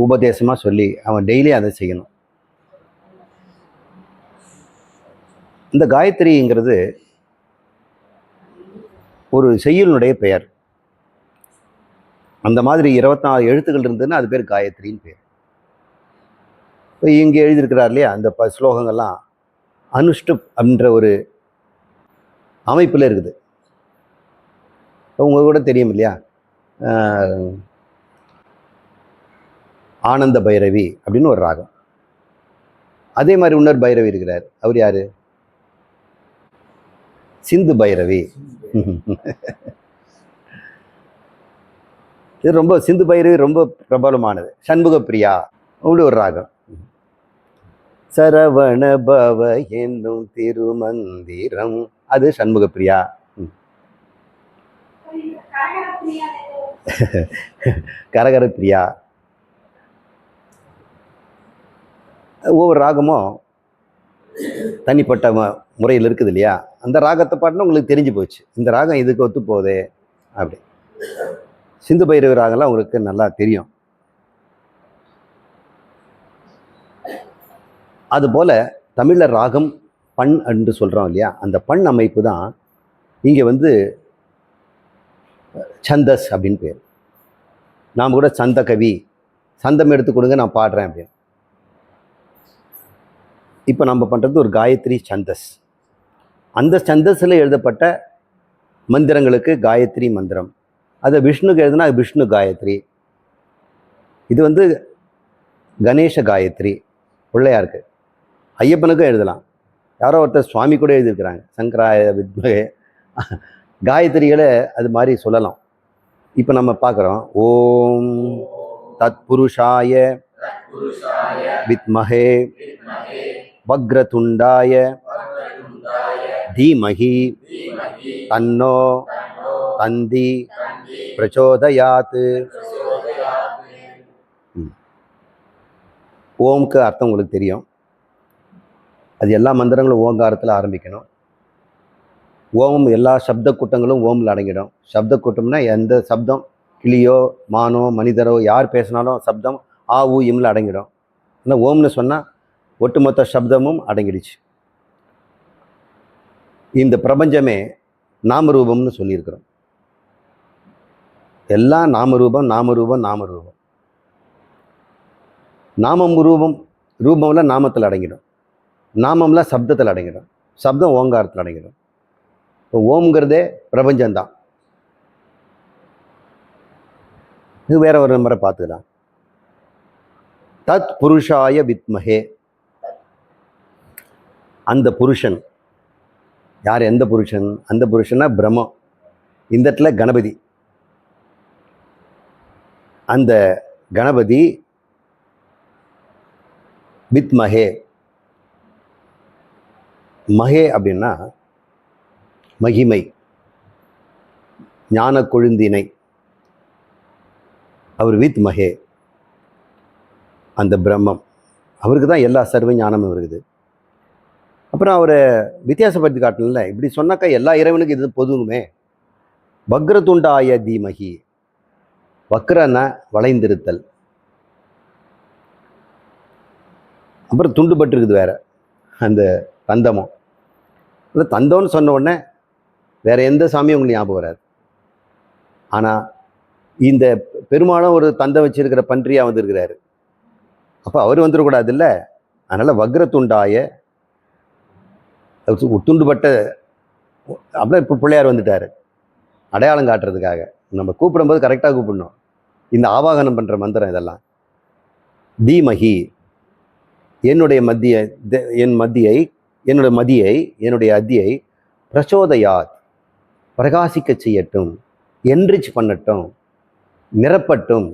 உபதேசமாக சொல்லி அவன் டெய்லி அதை செய்யணும். இந்த காயத்ரிங்கிறது ஒரு செய்யுளுடைய பெயர். அந்த மாதிரி 24 எழுத்துக்கள் இருந்ததுன்னா அது பேர் காயத்ரின்னு பேர். இப்போ இங்கே எழுதியிருக்கிறார் இல்லையா, அந்த ஸ்லோகங்கள்லாம் அனுஷ்டுப் அப்படின்ற ஒரு அமைப்பில் இருக்குது. உங்களுக்கு கூட தெரியும் இல்லையா, ஆனந்த பைரவி அப்படின்னு ஒரு ராகம். அதே மாதிரி இன்னொரு பைரவி இருக்கிறார். அவர் யாரு? சிந்து பைரவி. இது ரொம்ப சிந்து பைரவி ரொம்ப பிரபலமானது. சண்முக பிரியா அப்படி ஒரு ராகம். சரவண பவ என்னும் திருமந்திரம், அது சண்முக பிரியா. கரகர பிரியா. ஒவ்வொரு ராகமும் தனிப்பட்ட முறையில் இருக்குது இல்லையா. அந்த ராகத்தை பாட்டுனா உங்களுக்கு தெரிஞ்சு போச்சு, இந்த ராகம் இதுக்கு ஒத்து போகுது அப்படி. சிந்து பைரவி ராகம்லாம் உங்களுக்கு நல்லா தெரியும். அதுபோல் தமிழர் ராகம் பண் என்று சொல்கிறோம் இல்லையா, அந்த பண் அமைப்பு தான் இங்கே சந்தஸ் அப்படின்னு பேர். நாம் கூட சந்த கவி, சந்தம் எடுத்து கொடுங்க நான் பாடுறேன் அப்படின்னு. இப்போ நம்ம பண்ணுறது ஒரு காயத்ரி சந்தஸ். அந்த சந்தஸில் எழுதப்பட்ட மந்திரங்களுக்கு காயத்ரி மந்திரம். அதை விஷ்ணுக்கு எழுதுனா அது விஷ்ணு காயத்ரி. இது கணேச காயத்ரி பிள்ளையாருக்கு. ஐயப்பனுக்கும் எழுதலாம். யாரோ ஒருத்தர் சுவாமி கூட எழுதியிருக்கிறாங்க, சங்கராய வித்மகே. காயத்ரிகளை அது மாதிரி சொல்லலாம். இப்போ நம்ம பார்க்குறோம், ஓம் தத் புருஷாய வித்மகே வக்ரதுண்டாய தீமஹி தன்னோ தந்தி பிரச்சோதயாத். ஓம்க்கு அர்த்தம் உங்களுக்கு தெரியும். அது எல்லா மந்திரங்களும் ஓங்காரத்தில் ஆரம்பிக்கணும். ஓம் எல்லா சப்த கூட்டங்களும் ஓமில் அடங்கிடும். சப்த கூட்டம்னா எந்த சப்தம், கிளியோ மானோ மனிதரோ யார் பேசினாலும் சப்தம் ஆ ஊ இம்ல அடங்கிடும். ஆனால் ஓம்னு சொன்னால் ஒட்டுமொத்த சப்தமும் அடங்கிடுச்சு. இந்த பிரபஞ்சமே நாமரூபம்னு சொல்லியிருக்கிறோம். எல்லாம் நாமரூபம் நாமரூபம் நாமரூபம். நாமம் ரூபம், ரூபம்ல நாமத்தில் அடங்கிடும். நாமம்ல சப்தத்தில் அடங்கிடும். சப்தம் ஓங்காரத்தில் அடங்கிடும். இப்போ ஓம்ங்கிறதே பிரபஞ்சம்தான். இது வேற ஒரு நம்பரை பார்த்துக்கலாம். தத் புருஷாய வித்மகே. அந்த புருஷன் யார்? எந்த புருஷன்? அந்த புருஷனா பிரம்மம். இந்த இடத்துல கணபதி. அந்த கணபதி வித்மகே. மகே அப்படின்னா மகிமை, ஞான கொழுந்தினை. அவர் வித்மகே, அந்த பிரம்மம். அவருக்கு தான் எல்லா சர்வ ஞானமும் இருக்குது. அப்புறம் அவரை வித்தியாசப்படுத்தி காட்டல. இப்படி சொன்னாக்கா எல்லா இறைவனுக்கும் இது பொதுவுமே. வக்ரதுண்டாய தீமகி. வக்ரன வளைந்திருத்தல். அப்புறம் துண்டுபட்டு இருக்குது வேற அந்த தந்தமும். அந்த தந்தம்னு சொன்ன உடனே வேற எந்த சாமியும் உங்களுக்கு ஞாபகம் வராது. ஆனால் இந்த பெருமாளும் ஒரு தந்தம் வச்சிருக்கிற பன்றியாக வந்திருக்கிறாரு. அப்போ அவர் வந்துடக்கூடாது இல்லை. அதனால் வக்ரதுண்டாய துண்டுபட்ட. அப்படின்னா இப்போ பிள்ளையார் வந்துட்டார் அடையாளம் காட்டுறதுக்காக. நம்ம கூப்பிடும்போது கரெக்டாக கூப்பிடணும். இந்த ஆவாகனம் பண்ணுற மந்திரம் இதெல்லாம். தீமகி, என்னுடைய அத்தியை பிரச்சோதயாத், பிரகாசிக்க செய்யட்டும், என்ரிச் பண்ணட்டும், நிரப்பட்டும்.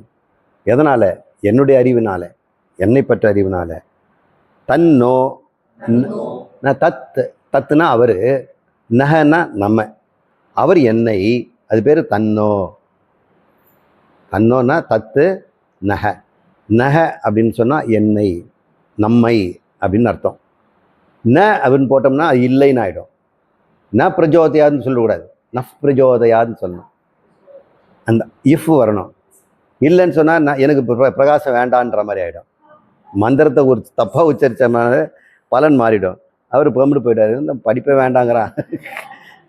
எதனால்? என்னுடைய அறிவினால, என்னை பற்ற அறிவினால. தன்னோ, தத்துனா அவர், நகனா நம்ம, அவர் என்னை, அது பேர் தன்னோ. தன்னோன்னா தத்து, நக. நக அப்படின்னு சொன்னால் என்னை, நம்மை அப்படின்னு அர்த்தம். ந அப்படின்னு போட்டோம்னா அது இல்லைன்னு ஆகிடும். ந பிரஜோதயாதுன்னு சொல்லக்கூடாது, நஃப் பிரஜோதயாதுன்னு சொல்லணும். அந்த இஃப் வரணும். இல்லைன்னு சொன்னால் நான் எனக்கு பிரகாசம் வேண்டான்ற மாதிரி ஆகிடும். மந்திரத்தை ஒரு தப்பாக உச்சரித்தமான பலன் மாறிடும். அவர் பெர்மிட்டு போயிட்டாரு, இந்த படிப்பே வேண்டாங்கிறான்,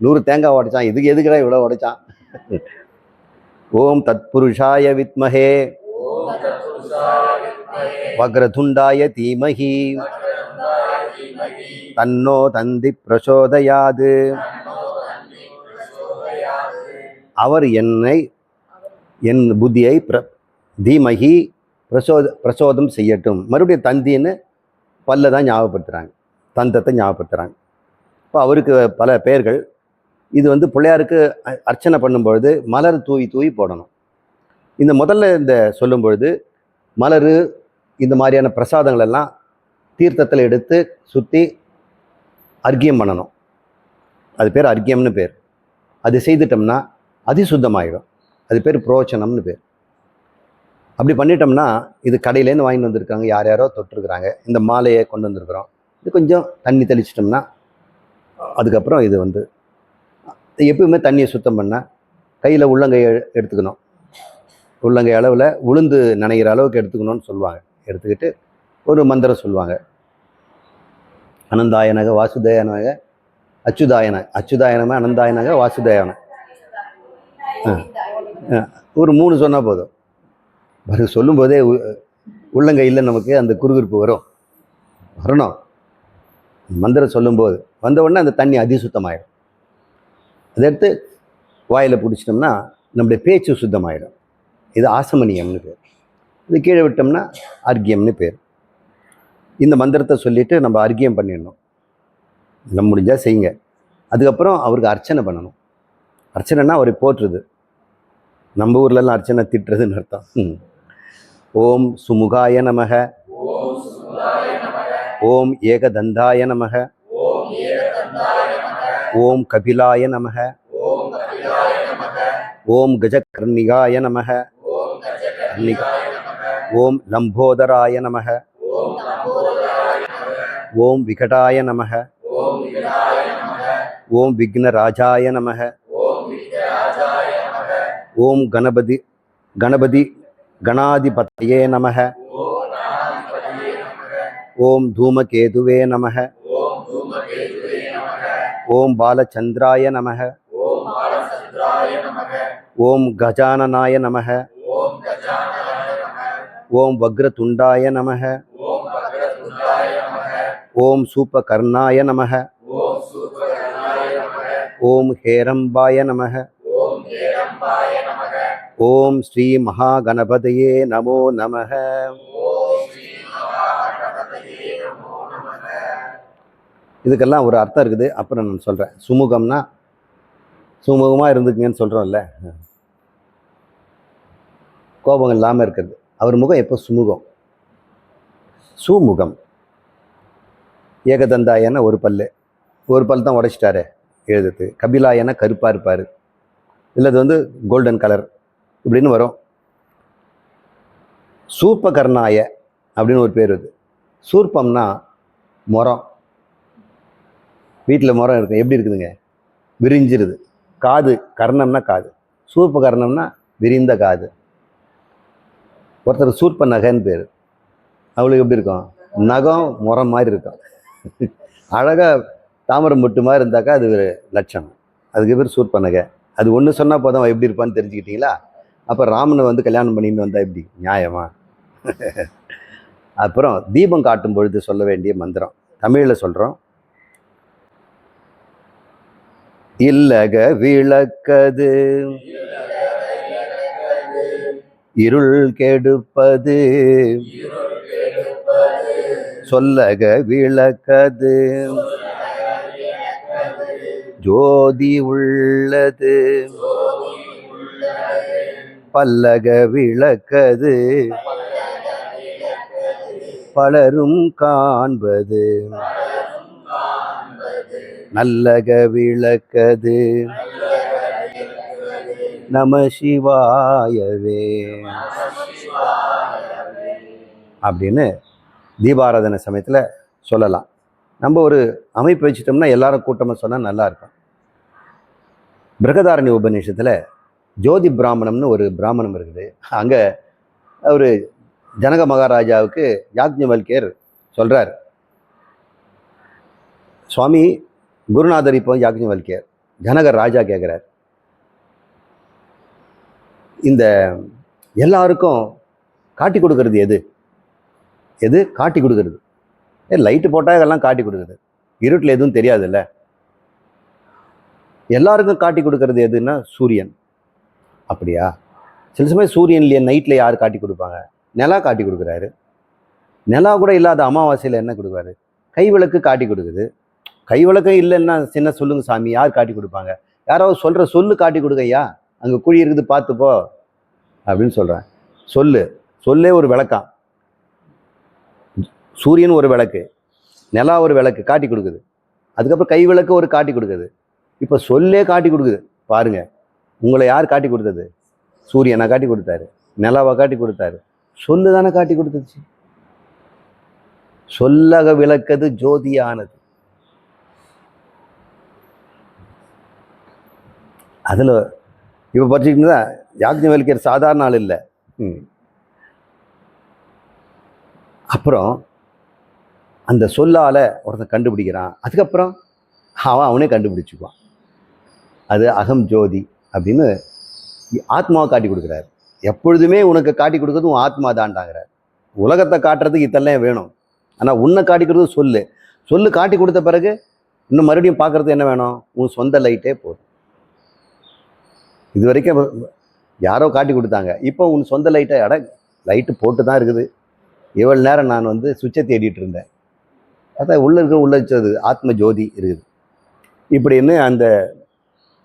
100 தேங்காய் உடைச்சான், இதுக்கு எதுக்குடா இவ்வளோ உடைச்சான். ஓம் தத்புருஷாய வித்மஹே வக்ரதுண்டாய தீமஹி தன்னோ தந்தி பிரசோதயாது. அவர் என் புத்தியை தீமகி பிரசோதம் செய்யட்டும். மறுபடியும் தந்தின்னு பல்ல தான் ஞாபகப்படுத்துகிறாங்க, தந்தத்தை ஞாபகப்படுத்துகிறாங்க. இப்போ அவருக்கு பல பெயர்கள். இது பிள்ளையாருக்கு அர்ச்சனை பண்ணும்பொழுது மலர் தூவி தூவி போடணும். இந்த முதல்ல இந்த சொல்லும் பொழுது மலர் இந்த மாதிரியான பிரசாதங்கள் எல்லாம் தீர்த்தத்தில் எடுத்து சுற்றி அர்க்கியம் பண்ணணும். அது பேர் அர்க்கியம்னு பேர். அது செய்துட்டோம்னா அதிசுத்தமாகிடும். அது பேர் புரோச்சனம்னு பேர். அப்படி பண்ணிட்டோம்னா, இது கடையிலேருந்து வாங்கிட்டு வந்திருக்காங்க, யார் யாரோ தொட்டிருக்கிறாங்க, இந்த மாலையை கொண்டு வந்திருக்கிறோம், இது கொஞ்சம் தண்ணி தெளிச்சிட்டோம்னா அதுக்கப்புறம் இது எப்பவுமே தண்ணியை சுத்தம் பண்ண கையில் உள்ளங்கை எடுத்துக்கணும். உள்ளங்கை அளவில் உளுந்து நனைகிற அளவுக்கு எடுத்துக்கணும்னு சொல்லுவாங்க. எடுத்துக்கிட்டு ஒரு மந்திரம் சொல்லுவாங்க. அனந்தாயனக வாசுதேயனக அச்சுதாயனமே அனந்தாயனக வாசுதேயன. ஒரு 3 சொன்னால் போதும். சொல்லும்போதே உள்ளங்கையில் நமக்கு அந்த குறுகுறுப்பு வரணும். மந்திரம் சொல்லும்போது வந்த உடனே அந்த தண்ணி அதிசுத்தமாயிடும். அதை எடுத்து வாயில் பிடிச்சிட்டோம்னா நம்முடைய பேச்சு சுத்தமாயிடும். இது ஆசமனியம்னு பேர். இது கீழே விட்டோம்னா அர்க்கியம்னு பேர். இந்த மந்திரத்தை சொல்லிவிட்டு நம்ம அர்க்கியம் பண்ணிடணும். நம்ம முடிஞ்சால் செய்யுங்க. அதுக்கப்புறம் அவருக்கு அர்ச்சனை பண்ணணும். அர்ச்சனைனா அவரை போற்றுறது. நம்ம ஊர்லலாம் அர்ச்சனை திட்டுறதுன்னு அர்த்தம். ஓம் சுமுகாய நமக, ஓம் ஏகதந்தாய நமக, ஓம் கபிலாய நமக, ஓம் கஜகர்ணிகாய நமக, ஓம் லம்போதராய நமக, ஓம் விகடாய நமக, ஓம் விக்னராஜாய நமக, ஓம் கணாதிபதயே நமக, ஓம் தூமகேதுவே நமக, ஓம் பாலச்சந்திராய நமக, ஓம் கஜானனாய நமக, ஓம் வக்ரதுண்டாய நமக, ஓம் சூபகர்ணாய நமக, ஓம் ஹேரம்பாய நமக, ஓம் ஸ்ரீ மகாகணபதையே நமோ நமக. இதுக்கெல்லாம் ஒரு அர்த்தம் இருக்குது. அப்புறம் நான் சொல்கிறேன். சுமுகம்னா சுமுகமாக இருந்துக்குங்கன்னு சொல்கிறோம்ல, கோபம் இல்லாமல் இருக்கிறது. அவர் முகம் எப்போ சுமுகம். சுமுகம். ஏகதந்தாயன ஒரு பல் தான் உடைச்சிட்டாரு எழுதுறது. கபிலாயன கருப்பாக இருப்பார், இல்லை அது கோல்டன் கலர் இப்படின்னு வரும். சூர்பகர்ணாய அப்படின்னு ஒரு பேர். சூர்ப்பம்னா முறம். வீட்டில் முறம் இருக்கு, எப்படி இருக்குதுங்க, விரிஞ்சிருது. காது, கர்ணம்னா காது, சூர்பகர்ணம்னா விரிந்த காது. ஒருத்தர் சூர்ப்ப நகைன்னு பேர். அவளுக்கு எப்படி இருக்கும், நகம் முறம் மாதிரி இருக்கும். அழகாக தாமரை முட்டு மாதிரி இருந்தாக்கா அது ஒரு லட்சணம். அதுக்கு பேர் சூர்ப்ப நகை. அது ஒன்று சொன்னால் போதும் எப்படி இருப்பான்னு தெரிஞ்சுக்கிட்டீங்களா. அப்போ ராமனை கல்யாணம் பண்ணிட்டு வந்தால் எப்படி நியாயமா. அப்புறம் தீபம் காட்டும் பொழுது சொல்ல வேண்டிய மந்திரம் தமிழில் சொல்கிறோம். இல்லக விளக்கது இருள் கெடுப்பது, சொல்லக விளக்கது ஜோதி உள்ளது, பல்லக விளக்கது பலரும் காண்பது, நல்லக விளக்கது நம சிவாயவே அப்படின்னு தீபாராதனை சமயத்தில் சொல்லலாம். நம்ம ஒரு அமைப்பு வச்சுட்டோம்னா எல்லாரும் கூட்டமாக சொன்னால் நல்லா இருக்கும். பிருகதாரண்ய உபநிஷத்தில் ஜோதி பிராமணம்னு ஒரு பிராமணம் இருக்குது. அங்கே ஒரு ஜனக மகாராஜாவுக்கு யாக்ஞவல்கியர் சொல்கிறார், சுவாமி குருநாதர் இப்போ யாக்ஞவல்கியர் ஜனகர் ராஜா கேட்குறார், இந்த எல்லாருக்கும் காட்டி கொடுக்கறது எது? எது காட்டி கொடுக்கறது? லைட்டு போட்டால் இதெல்லாம் காட்டி கொடுக்குது, இருட்டில் எதுவும் தெரியாதுல்ல. எல்லாருக்கும் காட்டி கொடுக்கறது எதுன்னா சூரியன். அப்படியா? சில சமயம் சூரியன்லேயே நைட்டில் யார் காட்டி கொடுப்பாங்க? நிலா காட்டி கொடுக்குறாரு. நிலா கூட இல்லாத அமாவாசையில் என்ன கொடுக்குறாரு? கைவிளக்கு காட்டி கொடுக்குது. கைவிளக்கம் இல்லைன்னா சின்ன சொல்லுங்க சாமி, யார் காட்டி கொடுப்பாங்க? யாராவது சொல்கிற சொல்லு காட்டி கொடுக்கையா, அங்கே குழி இருக்குது பார்த்துப்போ அப்படின்னு சொல்கிறேன். சொல்லே ஒரு விளக்காம். சூரியன் ஒரு விளக்கு, நிலா ஒரு விளக்கு காட்டி கொடுக்குது. அதுக்கப்புறம் கை விளக்கு ஒரு காட்டி கொடுக்குது. இப்போ சொல்லே காட்டி கொடுக்குது. பாருங்க, உங்களை யார் காட்டி கொடுத்தது? சூரியனை காட்டி கொடுத்தாரு, நிலாவை காட்டி கொடுத்தாரு, சொல்லு தானே காட்டி கொடுத்துச்சு. சொல்லக விளக்கது ஜோதியானது. அதில் இப்போ பார்த்துக்கிட்டா யாக்ஞவல்கியர் சாதாரண ஆள் இல்லை. அப்புறம் அந்த சொல்லால் ஒருத்தன் கண்டுபிடிக்கிறான். அதுக்கப்புறம் அவனே கண்டுபிடிச்சிக்குவான். அது அகம் ஜோதி அப்படின்னு ஆத்மாவை காட்டி கொடுக்குறாரு. எப்பொழுதுமே உனக்கு காட்டி கொடுக்குறது உன் ஆத்மா தான்டாங்கிறார். உலகத்தை காட்டுறதுக்கு இதெல்லாம் வேணும், ஆனால் உன்னை காட்டி கொடுக்குறது சொல்லு காட்டி கொடுத்த பிறகு இன்னும் மறுபடியும் பார்க்குறது என்ன வேணும்? உன் சொந்த லைட்டே போதும். இது வரைக்கும் யாரோ காட்டி கொடுத்தாங்க, இப்போ உன் சொந்த லைட்டை லைட்டு போட்டு தான் இருக்குது. எவ்வளோ நேரம் நான் சுவிட்சை தேடிட்டு இருந்தேன், அதான் உள்ளது ஆத்ம ஜோதி இருக்குது. இப்படின்னு அந்த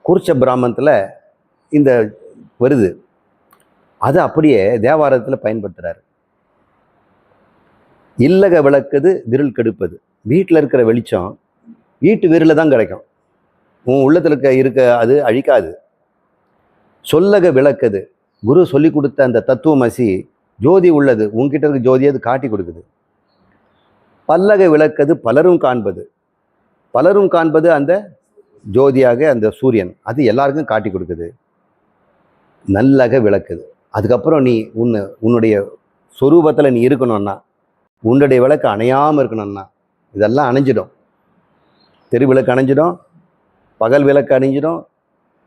கூர்ச்ச பிராமணத்தில் இந்த வருது. அதை அப்படியே தேவாரத்தில் பயன்படுத்துகிறாரு. இல்லக விளக்குது விருள் கெடுப்பது. வீட்டில் இருக்கிற வெளிச்சம் வீட்டு விரில் தான் கிடைக்கும், உன் உள்ளத்தில் இருக்க அது அழிக்காது. சொல்லக விளக்குது, குரு சொல்லி கொடுத்த அந்த தத்துவமசி ஜோதி உள்ளது, உன்கிட்ட இருக்க ஜோதி அது காட்டி கொடுக்குது. பல்லக விளக்குது பலரும் காண்பது அந்த ஜோதியாக அந்த சூரியன், அது எல்லாருக்கும் காட்டி கொடுக்குது. நல்லக விளக்குது. அதுக்கப்புறம் நீ உன்னுடைய சொரூபத்தில் நீ இருக்கணும்னா, உன்னுடைய விளக்கு அணையாமல் இருக்கணும்னா, இதெல்லாம் அணைஞ்சிடும். தெரு விளக்கு அணைஞ்சிடும், பகல் விளக்கு அணைஞ்சிடும்,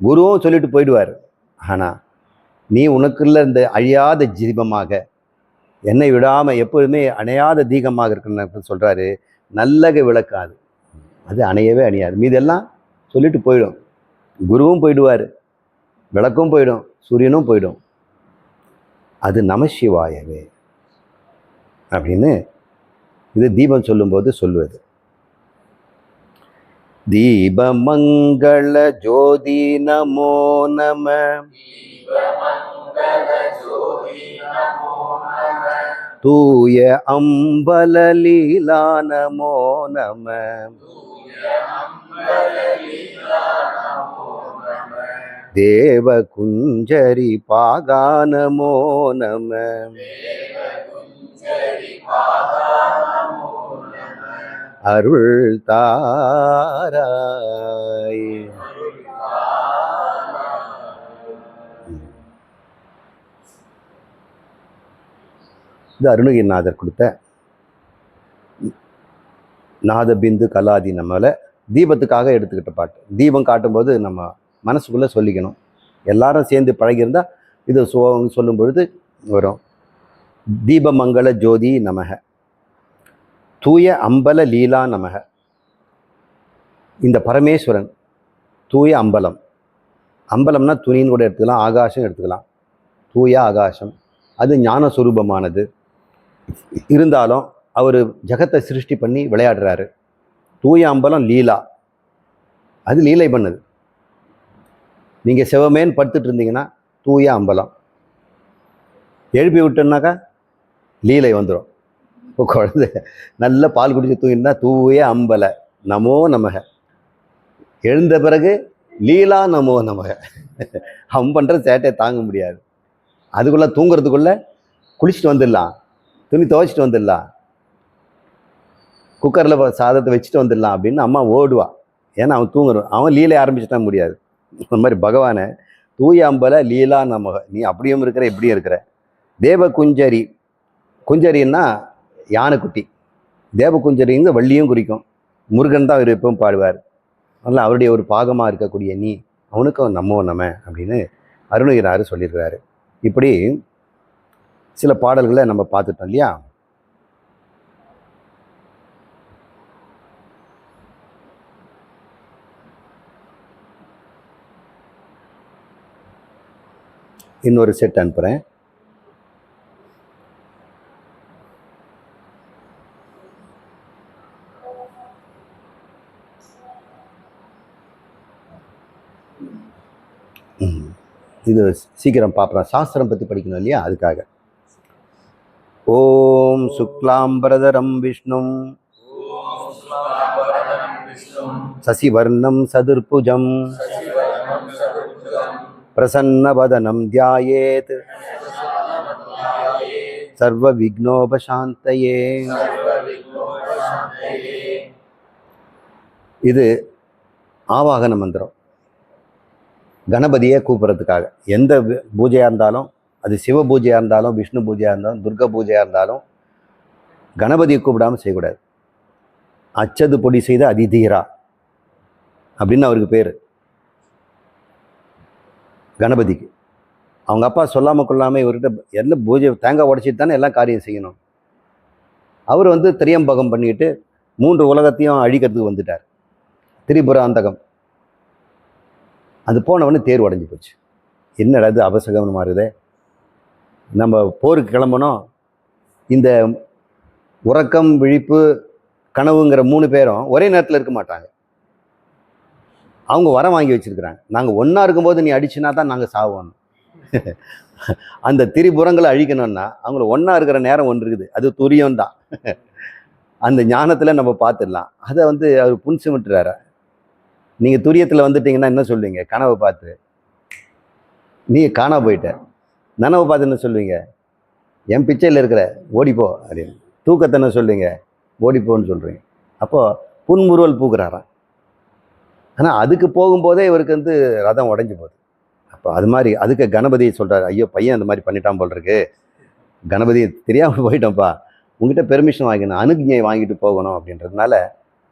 குருவும் சொல்லிட்டு போயிடுவார். ஆனால் நீ உனக்குள்ள இந்த அழியாத தீபமாக என்னை விடாமல் எப்போதுமே அணையாத தீபமாக இருக்குன்னு சொல்கிறாரு. நல்லக விளக்காது, அது அணையவே அணையாது. மீதெல்லாம் சொல்லிட்டு போயிடும். குருவும் போயிடுவார், விளக்கும் போயிடும், சூரியனும் போயிடும். அது நமசிவாயவே அப்படின்னு இது தீபம் சொல்லும்போது சொல்லுவது. தீபமங்கள ஜோதி நமோ நம, தூய அம்பல லீலா நமோ நம, தேவ குஞ்சரி பாகா நமோ நம, அருள் தாராய். இது அருணகிரிநாதர் கொடுத்த நாதபிந்து கலாதி நம்மளை தீபத்துக்காக எடுத்துக்கிட்ட பாட்டு. தீபம் காட்டும்போது நம்ம மனசுக்குள்ளே சொல்லிக்கணும். எல்லாரும் சேர்ந்து பழகியிருந்தால் இது சொல்லும் பொழுது வரும். தீபமங்கள ஜோதி நமக, தூய அம்பல லீலா நமக. இந்த பரமேஸ்வரன் தூய அம்பலம். அம்பலம்னா துணின்னு கூட எடுத்துக்கலாம், ஆகாசம் எடுத்துக்கலாம். தூய ஆகாசம் அது ஞானஸ்வரூபமானது. இருந்தாலும் அவர் ஜகத்தை சிருஷ்டி பண்ணி விளையாடுறாரு. தூய அம்பலம் லீலா, அது லீலை பண்ணுது. நீங்கள் சிவமேன்னு படுத்துட்டு இருந்தீங்கன்னா தூய அம்பலம், எழுப்பி விட்டோம்னாக்கா லீலை வந்துடும். இப்போ குழந்தை நல்ல பால் குடிச்சு தூங்கினா தூய அம்பல நமோ நமக, எழுந்த பிறகு லீலா நமோ நமக. அவன் பண்ணுற சேட்டையை தாங்க முடியாது. அதுக்குள்ளே தூங்குறதுக்குள்ளே குளிச்சுட்டு வந்துடலாம், துணி துவைச்சிட்டு வந்துடலாம், குக்கரில் சாதத்தை வச்சுட்டு வந்துடலாம் அப்படின்னு அம்மா ஓடுவா. ஏன்னா அவன் தூங்குறான், அவன் லீலை ஆரம்பிச்சுட்டா முடியாது. அந்த மாதிரி பகவானை தூய அம்பல லீலா நமக, நீ அப்படியும் இருக்கிற இப்படியும் இருக்கிற. தேவ குஞ்சரி, குஞ்சரின்னா யானைக்குட்டி. தேவ குஞ்சரிங்க வள்ளியும் குறிக்கும். முருகன் தான் அவர் எப்பவும் பாடுவார். அதனால் அவருடைய ஒரு பாகமாக இருக்கக்கூடிய நீ அவனுக்கும் நம்ம அப்படின்னு அருணகிரிநாதர் சொல்லியிருக்கிறாரு. இப்படி சில பாடல்களை நம்ம பார்த்துட்டோம் இல்லையா. இன்னொரு செட் அனுப்புகிறேன். இது சீக்கிரம் பார்ப்போம். சாஸ்திரம் பற்றி படிக்கணும் இல்லையா, அதுக்காக. ஓம் சுக்லாம்பரதரம் விஷ்ணும் சசிவர்ணம் சதுர்புஜம் பிரசன்னவதனம் தியாயேத் சர்வ விக்னோபசாந்தயே. இது ஆவாகன மந்திரம். கணபதியை கூப்பிட்றதுக்காக எந்த பூஜையாக இருந்தாலும், அது சிவ பூஜையாக இருந்தாலும், விஷ்ணு பூஜையாக இருந்தாலும், துர்கா பூஜையாக இருந்தாலும் கணபதியை கூப்பிடாமல் செய்யக்கூடாது. அச்சது பொடி செய்த அதிதீரா அப்படின்னு அவருக்கு பேர் கணபதிக்கு. அவங்க அப்பா சொல்லாமல் கொள்ளாமல் இவர்கிட்ட எல்லாம் பூஜை தேங்காய் உடைச்சிட்டு தானே எல்லாம் காரியம் செய்யணும். அவர் திரியம்பகம் பண்ணிட்டு 3 உலகத்தையும் அழிக்கிறதுக்கு வந்துட்டார். திரிபுர அந்தகம். அது போனவொடனே தேர் உடஞ்சி போச்சு. என்னடா இது அபசகனம் மாறுதே, நம்ம போருக்கு கிளம்பணும். இந்த உறக்கம், விழிப்பு, கனவுங்கிற 3 பேரும் ஒரே நேரத்தில் இருக்க மாட்டாங்க. அவங்க வரம் வாங்கி வச்சிருக்கிறாங்க. நாங்கள் ஒன்றா இருக்கும்போது நீ அடிச்சுனா தான் நாங்கள் சாவோம். அந்த திரிபுரங்களை அழிக்கணும்னா அவங்கள ஒன்றா இருக்கிற நேரம் ஒன்று இருக்குது, அது துரியம் தான். அந்த ஞானத்தில் நம்ம பார்த்துடலாம். அதை அவர் புன்சு விட்டுறாரு. நீங்கள் துரியத்தில் வந்துட்டீங்கன்னா என்ன சொல்லுவீங்க? கனவை பார்த்து நீ காணா போயிட்ட. நனவை பார்த்து என்ன சொல்லுவீங்க? என் பிச்சையில் இருக்கிற ஓடிப்போ அப்படின்னு. தூக்கத்தை என்ன சொல்லுவீங்க? ஓடிப்போன்னு சொல்கிறீங்க. அப்போது புன்முறுவல் பூக்குறாராம். ஆனால் அதுக்கு போகும்போதே இவருக்கு ரதம் உடஞ்சி போகுது. அப்போ அது மாதிரி அதுக்கு கணபதியை சொல்கிறார், ஐயோ பையன் அந்த மாதிரி பண்ணிட்டான் போல் இருக்கு, கணபதி தெரியாமல் போயிட்டோம்ப்பா, உங்ககிட்ட பெர்மிஷன் வாங்கிக்கணும், அனுஜ்ஞை வாங்கிட்டு போகணும் அப்படின்றதுனால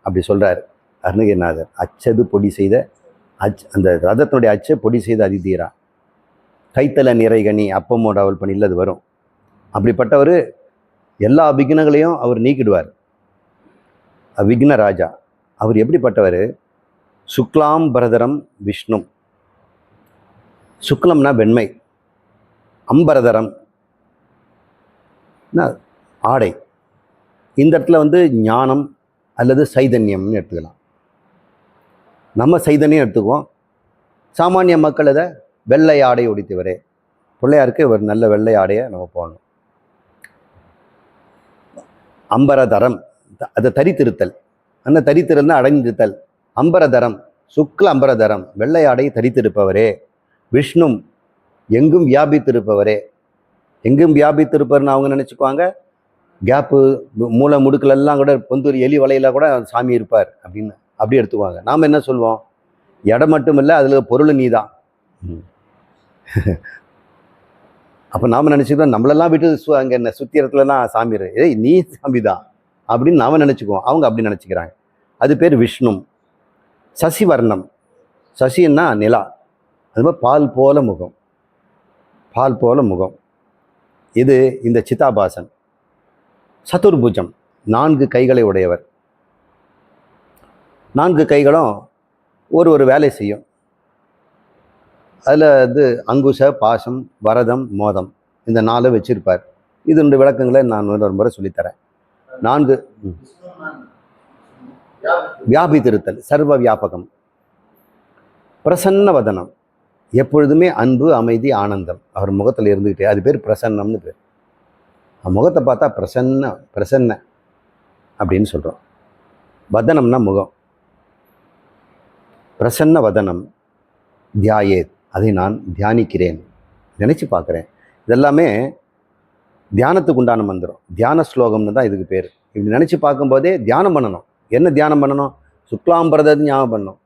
அப்படி சொல்கிறார் அருணகிரிநாதர். அச்சது பொடி செய்த அந்த ரதத்தினுடைய அச்சை பொடி செய்த அதிதீரா, கைத்தல நிறைகனி அப்பமோட அவள் பணியில் அது வரும். அப்படிப்பட்டவர் எல்லா விக்னங்களையும் அவர் நீக்கிடுவார். விக்ன ராஜா. அவர் எப்படிப்பட்டவர்? சுக்லாம் பரதரம் விஷ்ணு. சுக்லம்னா வெண்மை, அம்பரதரம் ஆடை. இந்த இடத்துல ஞானம் அல்லது சைதன்யம்னு எடுத்துக்கலாம். நம்ம சைதன்யம் எடுத்துக்குவோம். சாமானிய மக்கள் அதை வெள்ளை ஆடை உடித்தவரே. பிள்ளையாருக்கு ஒரு நல்ல வெள்ளை ஆடையை நம்ம போடணும். அம்பரதரம் அதை தரித்திருத்தல், அந்த தரித்திருந்தால் அடைந்திருத்தல். அம்பரதரம், சுக்ல அம்பரதரம், வெள்ளை ஆடை தரித்திருப்பவரே. விஷ்ணு, எங்கும் வியாபித்திருப்பவரே. எங்கும் வியாபித்திருப்பவர்னு அவங்க நினச்சிக்குவாங்க. கேப்பு மூளை முடுக்கலெல்லாம் கூட பொந்தூர் எலி வலையில் கூட சாமி இருப்பார் அப்படின்னு அப்படி எடுத்துக்குவாங்க. நாம் என்ன சொல்வோம்? இடம் மட்டும் இல்லை, அதில் பொருள் நீ தான். அப்போ நாம் நினச்சிக்கிறோம் நம்மளெல்லாம் விட்டு அங்கே என்ன சுத்திரத்துலலாம் சாமி ஏய் நீ சாமி தான் அப்படின்னு நாம் நினச்சிக்குவோம். அவங்க அப்படி நினச்சிக்கிறாங்க. அது பேர் விஷ்ணு. சசிவர்ணம், சசின்னா நிலா, அது மாதிரி பால் போல முகம், பால் போல முகம். இது இந்த சிதாபாசன். சதுர்புஜம், 4 கைகளை உடையவர். 4 கைகளும் ஒரு வேலை செய்யும். அதில் அங்குச, பாசம், வரதம், மோதம், இந்த 4 வச்சிருப்பார். இதனுடைய விளக்கங்களை நான் ஒரு முறை சொல்லித்தரேன். 4 வியாபித்திருத்தல், சர்வ வியாபகம். பிரசன்ன வதனம், எப்பொழுதுமே அன்பு, அமைதி, ஆனந்தம் அவர் முகத்தில் இருந்துக்கிட்டே, அது பேர் பிரசன்னம்னு பேர். முகத்தை பார்த்தா பிரசன்ன அப்படின்னு சொல்கிறோம். வதனம்னா முகம். பிரசன்ன வதனம் தியாயேத், அதை நான் தியானிக்கிறேன், நினச்சி பார்க்குறேன். இதெல்லாமே தியானத்துக்கு உண்டான மந்திரம். தியான ஸ்லோகம்னு தான் இதுக்கு பேர். இப்படி நினச்சி பார்க்கும்போதே தியானம் பண்ணணும். என்ன தியானம் பண்ணணும்? சுக்லாம்பரதம் ஞாபகம் பண்ணணும்.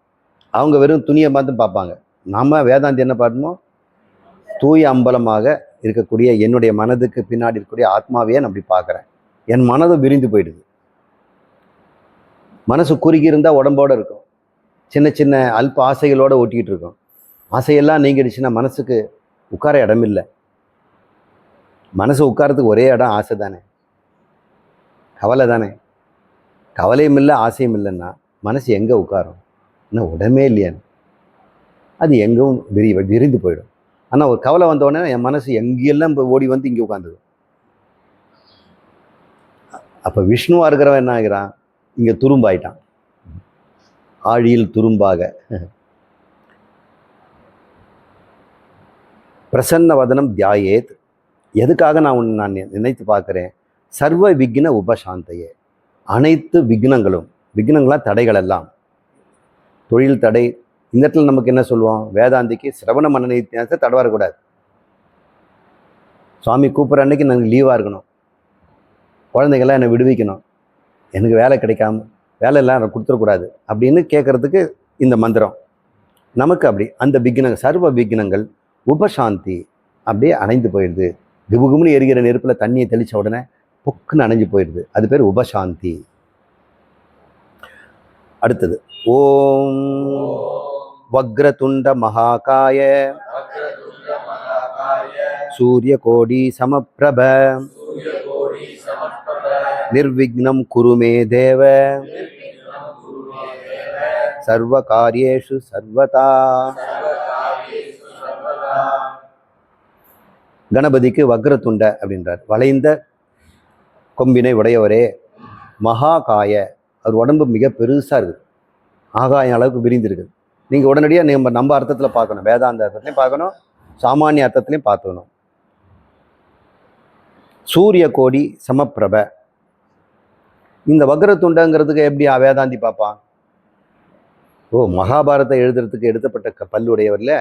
அவங்க வெறும் துணியை பார்த்து பார்ப்பாங்க. நாம் வேதாந்தி என்ன பண்ணணும்? தூய அம்பலமாக இருக்கக்கூடிய என்னுடைய மனதுக்கு பின்னாடி இருக்கக்கூடிய ஆத்மாவையே நான் அப்படி பார்க்குறேன். என் மனதும் விரிந்து போயிடுது. மனசு குறுகி இருந்தால் உடம்போடு இருக்கும், சின்ன சின்ன அல்ப ஆசைகளோடு ஓட்டிக்கிட்டு இருக்கோம். ஆசையெல்லாம் நீங்கிடுச்சுன்னா மனசுக்கு உட்கார இடமில்லை. மனசு உட்காரத்துக்கு ஒரே இடம் ஆசை தானே, கவலை தானே. கவலையும் இல்லை ஆசையும் இல்லைன்னா மனசு எங்கே உட்காரும்? இன்னும் உடமே இல்லையான்னு அது எங்கும் விரிந்து போயிடும். ஆனால் ஒரு கவலை வந்தோடனே என் மனசு எங்கெல்லாம் ஓடி வந்து இங்கே உட்காந்துது. அப்போ விஷ்ணுவாக இருக்கிறவன் என்ன ஆகிறான்? இங்கே துரும்பாயிட்டான், ஆழியில் துரும்பாக. பிரசன்ன வதனம் தியாயேத். எதுக்காக நான் நினைத்து பார்க்குறேன்? சர்வ விக்ன உபசாந்தையே. அனைத்து விக்னங்களாம் தடைகள் எல்லாம், தொழில் தடை. இந்த இடத்துல நமக்கு என்ன சொல்லுவோம்? வேதாந்திக்கு சிரவண மனன இத்தியாசத்தை தடை வரக்கூடாது. சுவாமி கூப்பிட்ற அன்னைக்கு நாங்கள் லீவாக இருக்கணும், குழந்தைங்கள்லாம் என்னை விடுவிக்கணும், எனக்கு வேலை கிடைக்காம வேலை எல்லாம் கொடுத்துடக்கூடாது அப்படின்னு கேட்குறதுக்கு இந்த மந்திரம் நமக்கு. அப்படி அந்த விக்னங்கள், சர்வ விக்னங்கள் உபசாந்தி அப்படியே அணைந்து போயிடுது. குபுகுமுன்னு எரிகிற நெருப்பில் தண்ணியை தெளித்த உடனே பொக்குன்னு அணைஞ்சு போயிடுது. அது பேர் உபசாந்தி. அடுத்தது ஓம் வக்ரதுண்ட மகாகாய சூரிய கோடி சமப்பிரப நிர்விக்னம் குருமே தேவ சர்வ காரியேஷு சர்வதா. கணபதிக்கு வக்ரதுண்ட அப்படின்றார், வளைந்த கொம்பினை உடையவரே. மகாகாய, அவர் உடம்பு மிக பெருசாக இருக்குது, ஆகாயம் அளவுக்கு விரிந்திருக்குது. நீங்கள் உடனடியாக நம்ம அர்த்தத்தில் பார்க்கணும், வேதாந்த அர்த்தத்துலையும் பார்க்கணும், சாமானிய அர்த்தத்துலையும் பார்த்துக்கணும். சூரிய கோடி சமப்பிரப. இந்த வக்ரதுண்டங்கிறதுக்கு எப்படி வேதாந்தி பார்ப்பான்? மகாபாரதத்தை எழுதுறதுக்கு எடுத்தப்பட்ட பல்லுடையவர்ல.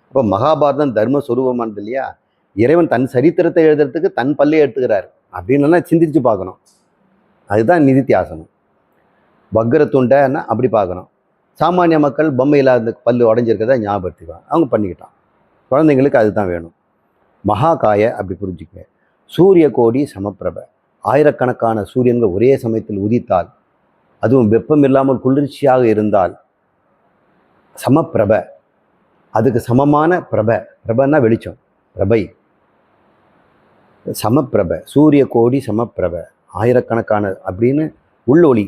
அப்போ மகாபாரதம் தர்ம சொரூபமானது இல்லையா? இறைவன் தன் சரித்திரத்தை எழுதுறதுக்கு தன் பல்லே எடுத்துக்கிறார் அப்படின்னு சிந்திச்சு பார்க்கணும். அதுதான் நிதித்தியாசனம். வக்ரதுண்டன்னா அப்படி பார்க்கணும். சாமானிய மக்கள் பொம்மை இல்லாத பல்லு உடஞ்சிருக்கிறத ஞாபகப்படுத்திக்குவாங்க, அவங்க பண்ணிக்கிட்டான். குழந்தைங்களுக்கு அதுதான் வேணும். மகாகாய அப்படி புரிஞ்சுக்க. சூரிய கோடி சமப்பிரப, ஆயிரக்கணக்கான சூரியன்கள் ஒரே சமயத்தில் உதித்தால், அதுவும் வெப்பம் இல்லாமல் குளிர்ச்சியாக இருந்தால் சமப்பிரப, அதுக்கு சமமான பிரபன்னா வெளிச்சம், பிரபை, சமப்பிரப, சூரிய கோடி சமப்பிரப, ஆயிரக்கணக்கான அப்படின்னு உள்ளொளி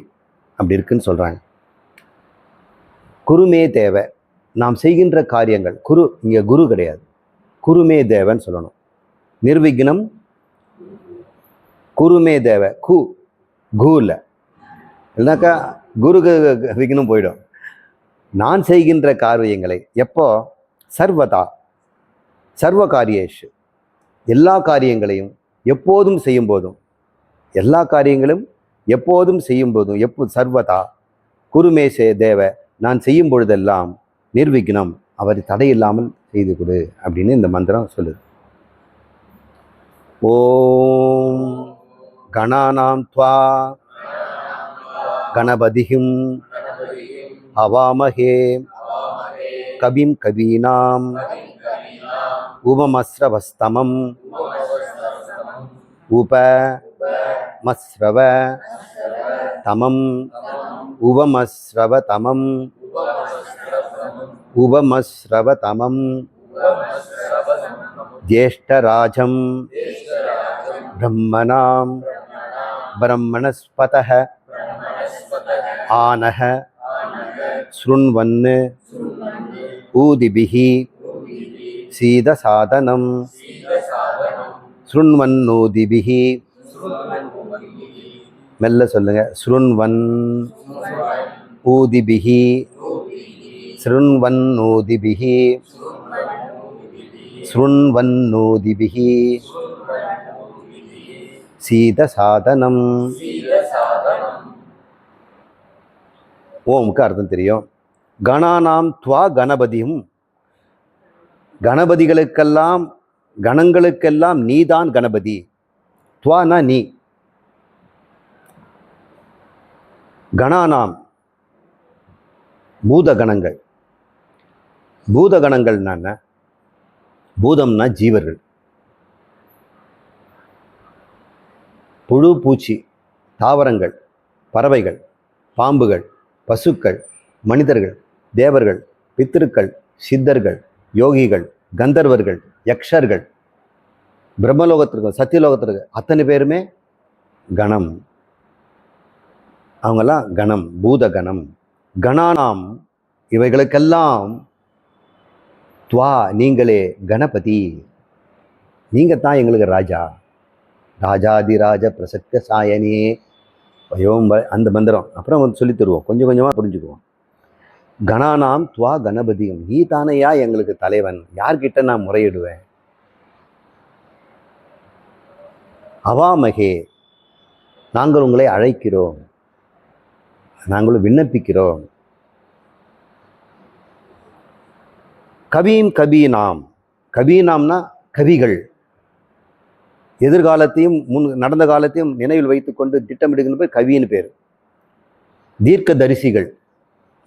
அப்படி இருக்குன்னு சொல்கிறாங்க. குருமே தேவ, நாம் செய்கின்ற காரியங்கள், குரு இங்கே குரு கிடையாது, குருமே தேவன்னு சொல்லணும். நிர்விக்னம் குருமே தேவ, கூல இல்லைனாக்கா குருக்கு விக்னம் போயிடும். நான் செய்கின்ற காரியங்களை எப்போ? சர்வதா, சர்வ காரியேஷு, எல்லா காரியங்களையும் எப்போதும் செய்யும் போதும், எல்லா காரியங்களும் எப்போதும் செய்யும் போதும், சர்வதா குருமேசே தேவ, நான் செய்யும் பொழுதெல்லாம் நிர்விக்னம், அவர் தடையில்லாமல் செய்து கொடு அப்படின்னு இந்த மந்திரம் சொல்லுது. ஓம் கணானாம் த்வா கணபதிஹிம் ஹவாமஹே கவிம் கவீனாம் உபமஸ்ரவஸ்தமம் உபமஸ்ரவ தமம் உபமஸ்ரவதமம் உபமஸ்ரவதமம் ஜேஷ்டராஜம் பிரம்மணாம் பிரம்மணஸ்பதஹ ஆனஹ ஸ்ருண்வன் ஊதிபிஹி சீதசாதனம் ஸ்ருண்வன்னூதிபிஹி. மெல்ல சொல்லுங்க. ஸ்ருண்வன் ஊதிபிஹி ஸ்ருண்வன்னூதிபிஹி ஸ்ருண்வன்னூதிபிஹி சீதசாதனம். ஓமுக்கு அர்த்தம் தெரியும். கணானாம் துவா கணபதியும், கணபதிகளுக்கெல்லாம் கணங்களுக்கெல்லாம் நீதான் கணபதி. துவானா நீ. கணானாம் பூதகணங்கள். பூதகணங்கள் என்ன? பூதம்னா ஜீவர்கள், புழு பூச்சி, தாவரங்கள், பறவைகள், பாம்புகள், பசுக்கள், மனிதர்கள், தேவர்கள், பித்திருக்கள், சித்தர்கள், யோகிகள், கந்தர்வர்கள், யக்ஷர்கள், பிரம்மலோகத்திற்கு சத்தியலோகத்திற்கு அத்தனை பேருமே கணம். அவங்கெல்லாம் கணம், பூத கணம். கணானாம் இவைகளுக்கெல்லாம் துவா நீங்களே கணபதி, நீங்கள் தான் எங்களுக்கு ராஜா. ராஜாதிராஜ பிரசக்த சாயனே பயோம் அந்த மந்திரம் அப்புறம் வந்து சொல்லி தருவோம், கொஞ்சம் கொஞ்சமாக புரிஞ்சுக்குவோம். கணானாம் துவா கணபதியும், நீ தானையா எங்களுக்கு தலைவன், யார்கிட்ட நான் முறையிடுவேன். அவாமகே நாங்கள் உங்களை அழைக்கிறோம், நாங்களும் விண்ணப்பிக்கிறோம். கவீம் கபீனாம், கபீனாம்னா கவிகள், எதிர்காலத்தையும் நடந்த காலத்தையும் நினைவில் வைத்துக்கொண்டு திட்டமிடுகின்ற பேர் கவின்னு பேர். தீர்க்க தரிசிகள்,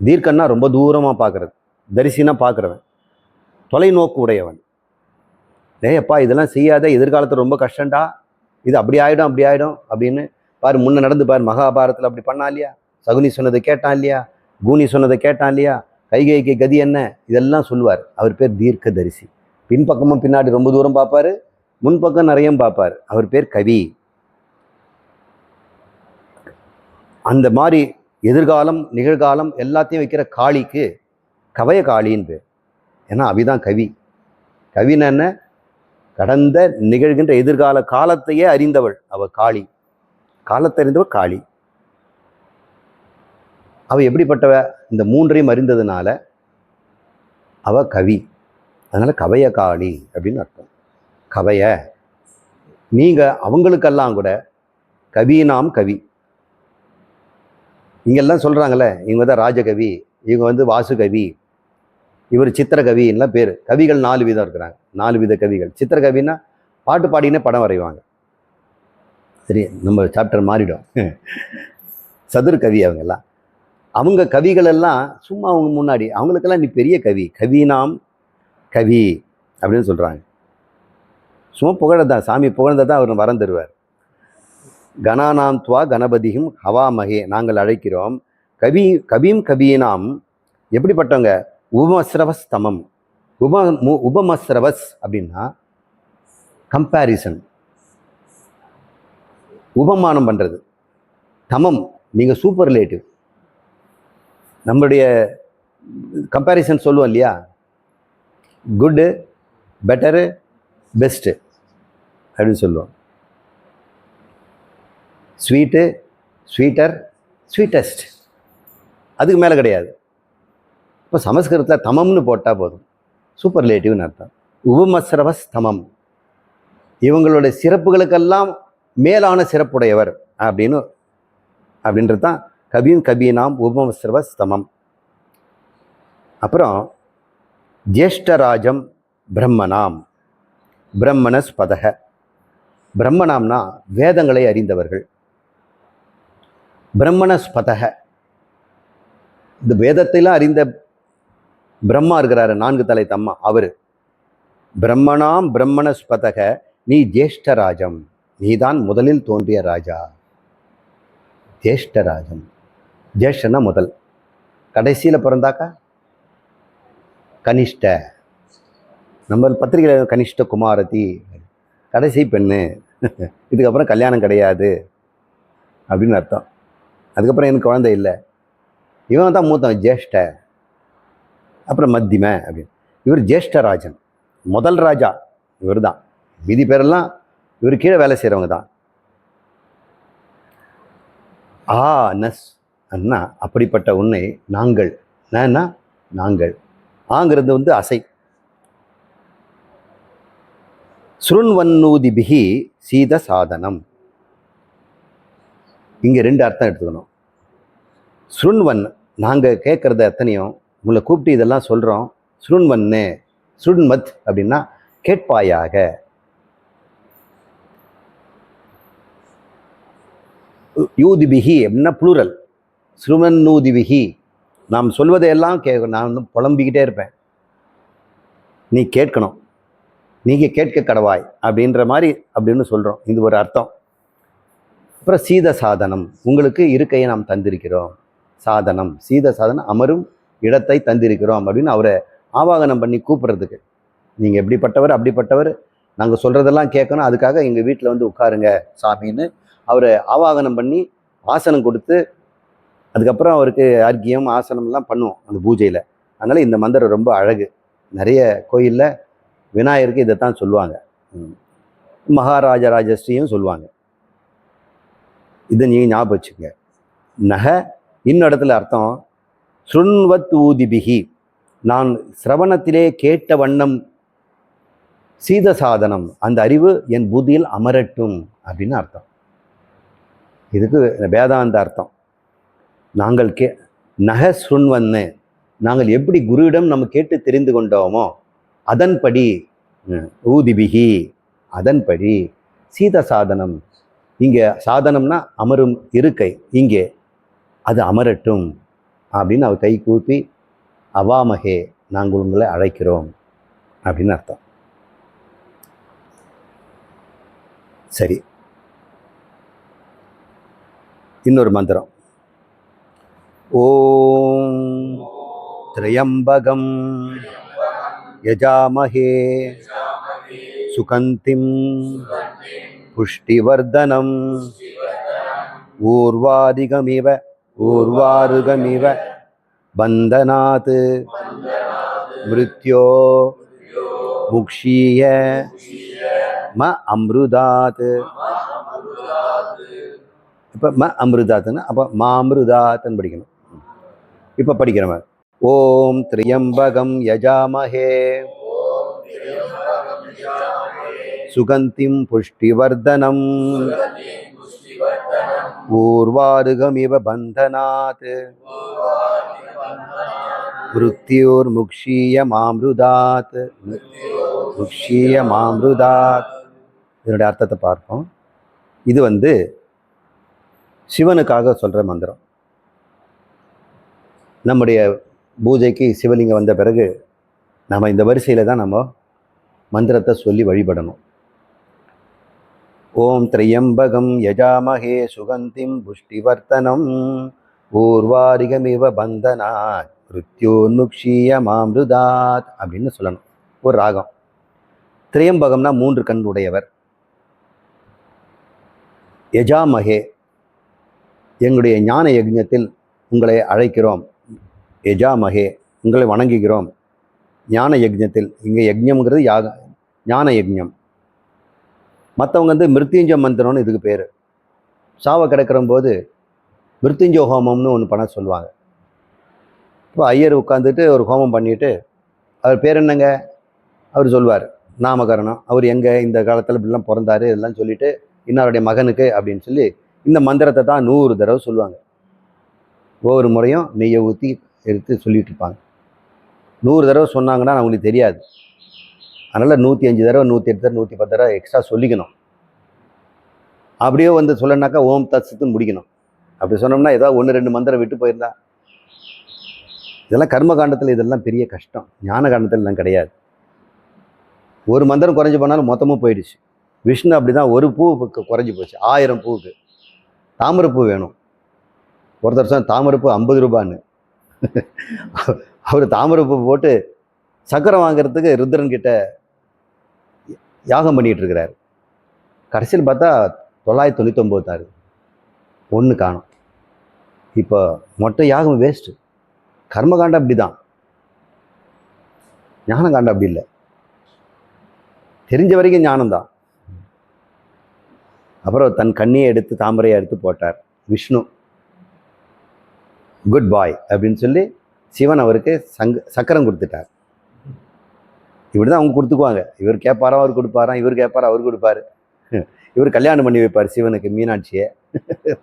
தீர்க்கன்னா ரொம்ப தூரமாக பார்க்கறது, தரிசினா பார்க்குறவன், தொலைநோக்கு உடையவன். ஏப்பா இதெல்லாம் செய்யாத, எதிர்காலத்தில் ரொம்ப கஷ்டண்டா, இது அப்படி ஆகிடும் அப்படி ஆகிடும் அப்படின்னு பாரு, முன்ன நடந்து பாரு, மகாபாரத்தில் அப்படி பண்ணா இல்லையா, சகுனி சொன்னதை கேட்டான் இல்லையா, கூனி சொன்னதை கேட்டான் இல்லையா, கைகைக்கு கதி என்ன, இதெல்லாம் சொல்லுவார். அவர் பேர் தீர்க்க தரிசி. பின்பக்கமும் பின்னாடி ரொம்ப தூரம் பார்ப்பாரு, முன்பக்கம் நிறைய பார்ப்பார். அவர் பேர் கவி. அந்த மாதிரி எதிர்காலம் நிகழ்காலம் எல்லாத்தையும் வைக்கிற காளிக்கு கவய காளின்னு பேர். ஏன்னா அவிதான் கவி. கவின்னு என்ன, கடந்த நிகழ்கின்ற எதிர்கால காலத்தையே அறிந்தவள் அவள் காளி. காலத்தை அறிந்தவள் காளி. அவள் எப்படிப்பட்டவ, இந்த மூன்றையும் அறிந்ததுனால அவ கவி. அதனால கவய காளி அப்படின்னு அர்த்தம். கவய, நீங்கள் அவங்களுக்கெல்லாம் கூட கவினாம் கவி. இங்கெல்லாம் சொல்கிறாங்களே, இவங்க தான் ராஜகவி, இவங்க வந்து வாசுகவி, இவர் சித்திரகவின்லாம் பேர். கவிகள் 4 விதம் இருக்கிறாங்க, 4 வித கவிகள். சித்திரகவின்னா பாட்டு பாடினே படம் வரைவாங்க. சரி, நம்ம சாப்டர் மாறிடும். சதுர்கவி அவங்கெல்லாம். அவங்க கவிகள் எல்லாம் சும்மா அவங்க முன்னாடி, அவங்களுக்கெல்லாம் நீ பெரிய கவி, கவினாம் கவி அப்படின்னு சொல்கிறாங்க. சும்மா புகழதான், சாமி புகழ்ந்தான் அவர் வரம் தருவார். கணானாம் துவா கணபதியும் ஹவாமகே நாங்கள் அழைக்கிறோம். கவியும் கவியினாம் எப்படிப்பட்டவங்க, உபமஸ்ரவஸ் தமம். உபமஸ்ரவஸ் அப்படின்னா கம்பேரிசன், உபமானம் பண்ணுறது. தமம் நீங்கள் சூப்பர்லேட்டிவ். நம்மளுடைய கம்பேரிசன் சொல்லுவோம் இல்லையா, குட்டு, பெட்டரு, பெஸ்ட்டு அப்படின்னு சொல்லுவோம். ஸ்வீட்டு, ஸ்வீட்டர், ஸ்வீட்டஸ்ட், அதுக்கு மேலே கிடையாது. இப்போ சமஸ்கிருதத்தில் தமம்னு போட்டால் போதும், சூப்பர்லேட்டிவ்னு அர்த்தம். உபமஸ்ரவஸ் தமம், இவங்களுடைய சிறப்புகளுக்கெல்லாம் மேலான சிறப்புடையவர் அப்படின்றது தான் கவியும் கபீனாம் உபமஸ்ரவஸ் தமம். அப்புறம் ஜேஷ்டராஜம் பிரம்மனாம், பிரம்மணஸ்பதக. பிரம்மனாம்னா வேதங்களை அறிந்தவர்கள். பிரம்மணஸ்பதக, இந்த வேதத்தைலாம் அறிந்த பிரம்மா இருக்கிறாரு, 4 தலை தம்மா, அவர். பிரம்மனாம் பிரம்மணஸ்பதக நீ ஜேஷ்டராஜம், நீதான் முதலில் தோன்றிய ராஜா. ஜேஷ்டராஜம், ஜேஷ்டனா முதல், கடைசியில் பிறந்தாக்கா கனிஷ்ட. நம்ம பத்திரிகையில் கனிஷ்ட குமாரதி, கடைசி பெண்ணு, இதுக்கப்புறம் கல்யாணம் கிடையாது அப்படின்னு அர்த்தம். அதுக்கப்புறம் எனக்கு குழந்தை இல்லை, இவன் தான் மூத்தவன் ஜேஷ்ட, அப்புறம் மத்தியம அப்படின்னு. இவர் ஜேஷ்டராஜன், முதல் ராஜா இவர் தான். மீதி பேரெல்லாம் இவர் கீழே வேலை செய்கிறவங்க தான். நஸ் அண்ணா அப்படிப்பட்ட உன்னை நாங்கள், நாங்கள், ஆங்கிறது வந்து அசை. சுருண்வன்னூதிபிகி சீத சாதனம், இங்கே 2 அர்த்தம் எடுத்துக்கணும். சுருண்வன், நாங்கள் கேட்குறத எத்தனையும் உங்களை கூப்பிட்டு இதெல்லாம் சொல்கிறோம். சுருண்வன்னு, சுருண்மத் அப்படின்னா கேட்பாயாக. யூதிபிகி அப்படின்னா புளூரல். சுருவன்னூதிபிகி, நாம் சொல்வதையெல்லாம் நான் வந்து புலம்பிக்கிட்டே இருப்பேன், நீ கேட்கணும். நீங்கள் கேட்க கடவாய் அப்படின்ற மாதிரி அப்படின்னு சொல்கிறோம். இது ஒரு அர்த்தம். அப்புறம் சீத சாதனம், உங்களுக்கு இருக்கையை நாம் தந்திருக்கிறோம். சாதனம், சீத சாதனம், அமரும் இடத்தை தந்திருக்கிறோம் அப்படின்னு அவரை ஆவாகனம் பண்ணி கூப்பிட்றதுக்கு. நீங்கள் எப்படிப்பட்டவர் அப்படிப்பட்டவர், நாங்கள் சொல்கிறதெல்லாம் கேட்கணும், அதுக்காக எங்கள் வீட்டில் வந்து உட்காருங்க சாமின்னு அவரை ஆவாகனம் பண்ணி ஆசனம் கொடுத்து, அதுக்கப்புறம் அவருக்கு அர்க்கியம் ஆசனம்லாம் பண்ணுவோம் அந்த பூஜையில். அதனால் இந்த மந்திரம் ரொம்ப அழகு. நிறைய கோயிலில் விநாயகருக்கு இதைத்தான் சொல்லுவாங்க. மகாராஜராஜஸ்ரீயும் சொல்லுவாங்க. இதை நீங்கள் ஞாபகம் வச்சுங்க. நக இன்னும் இடத்துல அர்த்தம் சுண்வத் ஊதிபிகி, நான் சிரவணத்திலே கேட்ட வண்ணம் சீத சாதனம், அந்த அறிவு என் புத்தியில் அமரட்டும் அப்படின்னு அர்த்தம். இதுக்கு வேதாந்த அர்த்தம். நாங்கள் நக சுண்வன்னு, நாங்கள் எப்படி குருவிடம் நம்ம கேட்டு தெரிந்து கொண்டோமோ அதன்படி, ஊதிபிகி அதன்படி, சீத சாதனம், இங்கே சாதனம்னா அமரும் இருக்கை, இங்கே அது அமரட்டும் அப்படின்னு அவர் கை கூப்பி அவாமகே, நாங்கள் உங்களை அழைக்கிறோம் அப்படின்னு அர்த்தம். சரி, இன்னொரு மந்திரம். ஓம் திரையம்பகம் யஜாமஹே சுகந்திம் புஷ்டிவர்தனம் ஊர்வாருகமிவ பந்தனாத் மிருத்யோ முக்ஷீய ம அம்ருதாத். இப்போ ம அமிர்தாத்னா அப்போ மாமிருதாத்ன்னு படிக்கணும். இப்போ படிக்கிறவன் ஓம் திரியம்பகம் யஜாமஹே சுகந்திம் புஷ்டிவர்தனம் ஊர்வாருகமிவ பந்தனாத் மிருத்யோர் முக்ஷீய மாமிருதாத். முக்ஷீய மாமிருதாத், இதனுடைய அர்த்தத்தை பார்ப்போம். இது வந்து சிவனுக்காக சொல்கிற மந்திரம். நம்முடைய பூஜைக்கு சிவலிங்கம் வந்த பிறகு நம்ம இந்த வரிசையில் தான் நம்ம மந்திரத்தை சொல்லி வழிபடணும். ஓம் திரையம்பகம் யஜாமஹே சுகந்திம் புஷ்டிவர்த்தனம் ஊர்வாரிகமிவ பந்தனாத் மிருத்யோன்முக்ஷீய மாமிருதாத் அப்படின்னு சொல்லணும். ஒரு ராகம். திரையம்பகம்னா 3 கண் உடையவர். யஜாமஹே, எங்களுடைய ஞான யஜ்ஞத்தில் உங்களை அழைக்கிறோம். யஜாமஹே, உங்களை வணங்குகிறோம். ஞான யஜ்ஞத்தில், இங்கே யஜ்ஞம்ங்கிறது ஞான யஜ்ஞம். மற்றவங்க வந்து மிருத்யுஞ்ச மந்திரம்னு இதுக்கு பேர். சாவை கிடக்கிற போது மிருத்யுஞ்ச ஹோமம்னு ஒன்று பண்ண சொல்லுவாங்க. இப்போ ஐயர் உட்காந்துட்டு ஒரு ஹோமம் பண்ணிவிட்டு, அவர் பேர் என்னங்க அவர் சொல்லுவார், நாமகரணம், அவர் எங்கே இந்த காலத்தில் இப்படிலாம் பிறந்தார் இதெல்லாம் சொல்லிவிட்டு இன்னாருடைய மகனுக்கு அப்படின்னு சொல்லி இந்த மந்திரத்தை தான் 100 தடவை சொல்லுவாங்க. ஒவ்வொரு முறையும் நெய்யை ஊற்றி எடுத்து சொல்லிகிட்டு இருப்பாங்க. 100 தடவை சொன்னாங்கன்னா அவங்களுக்கு தெரியாது. அதனால் 105 தடவை 108 தடவை 110 தடவை எக்ஸ்ட்ரா சொல்லிக்கணும். அப்படியே வந்து சொல்லனாக்கா ஓம் தத்சத்துன்னு முடிக்கணும். அப்படி சொன்னோம்னா ஏதாவது 1-2 மந்திரம் விட்டு போயிருந்தா, இதெல்லாம் கர்ம காண்டத்தில் இதெல்லாம் பெரிய கஷ்டம். ஞான காண்டத்தில் எல்லாம் கிடையாது. ஒரு மந்திரம் குறைஞ்சி போனாலும் மொத்தமும் போயிடுச்சு. விஷ்ணு அப்படி தான், ஒரு பூவுக்கு குறைஞ்சி போச்சு. 1000 பூவுக்கு தாமரைப்பூ வேணும். ஒருத்தர் சொன்ன தாமரைப்பூ 50 ரூபான்னு. அவர் தாமரைப்பூ போட்டு சக்கரம் வாங்கிறதுக்கு ருத்ரன் கிட்ட யாகம் பண்ணிகிட்டு இருக்கிறார். கடைசியில் பார்த்தா 999 ஒன்று காணும். இப்போ மொட்டை யாகம் வேஸ்ட்டு. கர்மகாண்டம் அப்படி தான், ஞானகாண்டம் அப்படி இல்லை. தெரிஞ்ச வரைக்கும் ஞானம்தான். அப்புறம் தன் கண்ணியை எடுத்து தாமரையை எடுத்து போட்டார் விஷ்ணு. குட் பாய் அப்படின்னு சொல்லி சிவன் அவருக்கு சக்கரம் கொடுத்துட்டார். இப்படி தான் அவங்க கொடுத்துக்குவாங்க. இவர் கேட்பாரா அவர் கொடுப்பாராம், இவர் கேட்பாரா அவர் கொடுப்பாரு. இவர் கல்யாணம் பண்ணி வைப்பார் சிவனுக்கு மீனாட்சியை,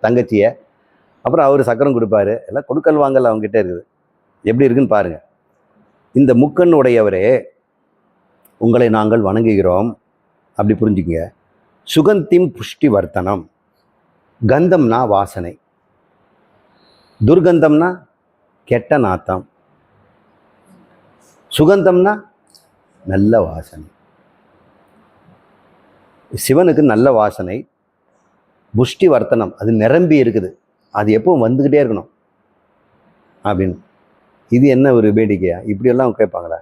தங்கச்சியை. அப்புறம் அவர் சக்கரம் கொடுப்பாரு. எல்லாம் கொடுக்கல் வாங்கல் அவங்ககிட்ட இருக்குது. எப்படி இருக்குன்னு பாருங்க. இந்த முக்கண் உடையவரே, உங்களை நாங்கள் வணங்குகிறோம் அப்படி புரிஞ்சுக்குங்க. சுகந்திம் புஷ்டி வர்த்தனம், கந்தம்னா வாசனை, துர்கந்தம்னா கெட்ட நாத்தம், சுகந்தம்னா நல்ல வாசனை. சிவனுக்கு நல்ல வாசனை, புஷ்டி வர்த்தனம், அது நிரம்பி இருக்குது, அது எப்பவும் வந்துக்கிட்டே இருக்கணும் அப்படின்னு. இது என்ன ஒரு வேடிக்கையா? இப்படியெல்லாம் கேட்பாங்களா?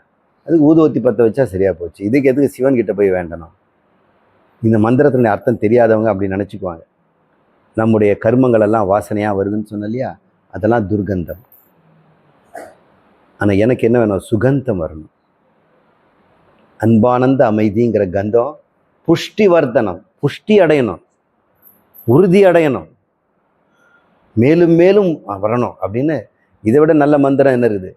அதுக்கு ஊதுவத்தி பற்ற வச்சா சரியாக போச்சு. இதுக்கு எதுக்கு சிவன் கிட்ட போய் வேண்டணும்? இந்த மந்திரத்தினுடைய அர்த்தம் தெரியாதவங்க அப்படி நினச்சிக்குவாங்க. நம்முடைய கர்மங்கள் எல்லாம் வாசனையாக வருதுன்னு சொன்ன இல்லையா, அதெல்லாம் துர்கந்தம். ஆனால் எனக்கு என்ன வேணும்? சுகந்தம் வரணும். அன்பானந்த அமைதிங்கிற கந்தம் புஷ்டி வர்த்தனம், புஷ்டி அடையணும், உறுதி அடையணும், மேலும் மேலும் வரணும் அப்படின்னு. இதை விட நல்ல மந்திரம் என்ன இருக்குது?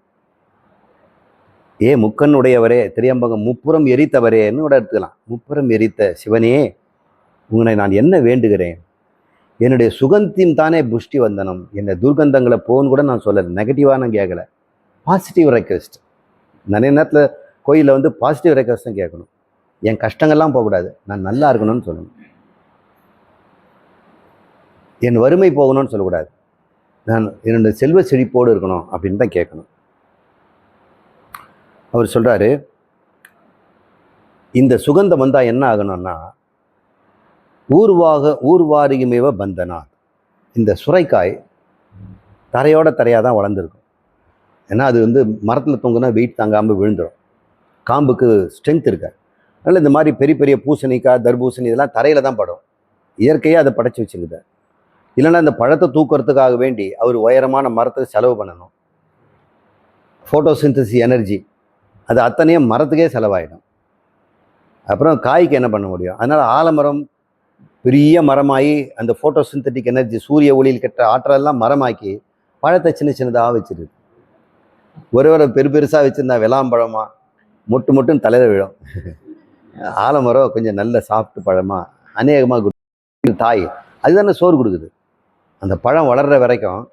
முக்கன் உடையவரே, திரியம்பகம் முப்புறம் எரித்தவரேன்னு கூட எடுத்துக்கலாம். முப்புறம் எரித்த சிவனே, உங்களை நான் என்ன வேண்டுகிறேன்? என்னுடைய சுகந்தின் தானே புஷ்டி வந்தனம், என்னை துர்கந்தங்களை போன்னு கூட நான் சொல்லலை, நெகட்டிவாக நான் கேட்கலை, பாசிட்டிவ் ரெக்வெஸ்ட். நிறைய நேரத்தில் கோயிலில் வந்து பாசிட்டிவ் ரெக்வெஸ்ட் தான் கேட்கணும். என் கஷ்டங்கள்லாம் போகக்கூடாது, நான் நல்லா இருக்கணும்னு சொல்லணும். என் வறுமை போகணும்னு சொல்லக்கூடாது, நான் என்னுடைய செல்வ செழிப்போடு இருக்கணும் அப்படின்னு தான் கேட்கணும். அவர் சொல்கிறாரு, இந்த சுகந்தம் வந்தால் என்ன ஆகணும்னா, ஊர்வாரிகமேவ பந்தனா. இந்த சுரைக்காய் தரையோட தரையாக தான் வளர்ந்துருக்கும். ஏன்னா அது வந்து மரத்தில் தொங்குனா வெயிட் தாங்காமல் விழுந்துடும், காம்புக்கு ஸ்ட்ரென்த் இருக்காது. அதனால் இந்த மாதிரி பெரிய பெரிய பூசணிக்காய், தர்பூசணி இதெல்லாம் தரையில் தான் படும். இயற்கையாக அதை படைச்சி வச்சுருக்குது. இல்லைன்னா இந்த பழத்தை தூக்கிறதுக்காக வேண்டி அவர் உயரமான மரத்தை செலவு பண்ணணும். ஃபோட்டோசிந்தசிஸ் எனர்ஜி அது அத்தனையும் மரத்துக்கே செலவாயிடும். அப்புறம் காய்க்கு என்ன பண்ண முடியும்? அதனால் ஆலமரம் பெரிய மரமாகி அந்த ஃபோட்டோசிந்தட்டிக் எனர்ஜி, சூரிய ஒளியில் கெட்ட ஆற்றலெல்லாம் மரமாக்கி பழத்தை சின்ன சின்னதாக வச்சுருக்கு. ஒரு பெருசாக வச்சுருந்தா விளாம்பழமாக மொட்டுன்னு தலையில் விழும். ஆலமரம் கொஞ்சம் நல்ல சாப்பிட்டு பழமாக அநேகமாக தாய் அதுதானே சோறு கொடுக்குது. அந்த பழம் வளர்கிற வரைக்கும்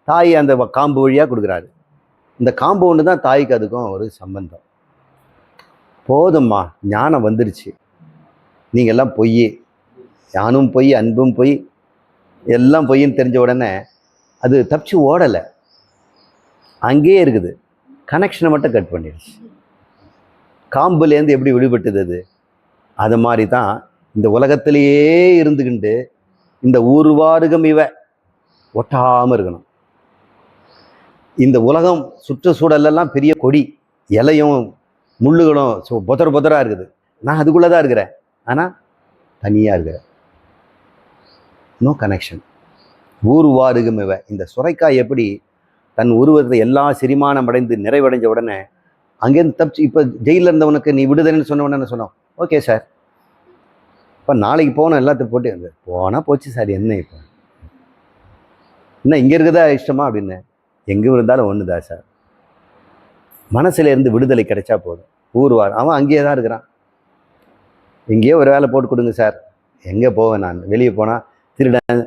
தாய் அந்த காம்பு வழியாக கொடுக்குறாரு. இந்த காம்பு ஒன்று தான் தாய்க்கு அதுக்கும் ஒரு சம்பந்தம். போதும்மா, ஞானம் வந்துருச்சு, நீங்கள் எல்லாம் பொய், ஞானும் பொய், அன்பும் பொய், எல்லாம் பொய்ன்னு தெரிஞ்ச உடனே அது தப்பிச்சு ஓடலை, அங்கேயே இருக்குது. கனெக்ஷனை மட்டும் கட் பண்ணிடுச்சு. காம்புலேருந்து எப்படி விடுபட்டது அது? அது மாதிரி தான் இந்த உலகத்திலேயே இருந்துக்கிண்டு இந்த ஊர்வாருகம் ஒட்டாமல் இருக்கணும். இந்த உலகம் சுற்றுச்சூழலெல்லாம் பெரிய கொடி, இலையும் முள்ளுகளும் புதராக இருக்குது. நான் அதுக்குள்ளே தான் இருக்கிறேன், ஆனால் தனியாக இருக்கிறேன். No connection. ஊர்வாருகம் இந்த சுரைக்காய் எப்படி தன் உருவத்தை எல்லாம் செரிமானம் அடைந்து நிறைவடைஞ்ச உடனே அங்கேருந்து தப்பிச்சு, இப்போ ஜெயிலில் இருந்தவனுக்கு நீ விடுதலைன்னு சொன்ன உடனே சொன்னோம், ஓகே சார், இப்போ நாளைக்கு போனோம் எல்லாத்தையும் போட்டு போனால் போச்சு சார், என்ன இப்போ என்ன இங்கே இருக்குதா இஷ்டமா அப்படின்னு. எங்கே இருந்தாலும் ஒன்று தான் சார், மனசுல இருந்து விடுதலை கிடைச்சா போதும். அவன் அங்கேயே தான் இருக்கிறான். எங்கேயோ ஒரு வேலை போட்டு கொடுங்க சார். எங்கே போவேன் நான்? வெளியே போனால் திருடன்,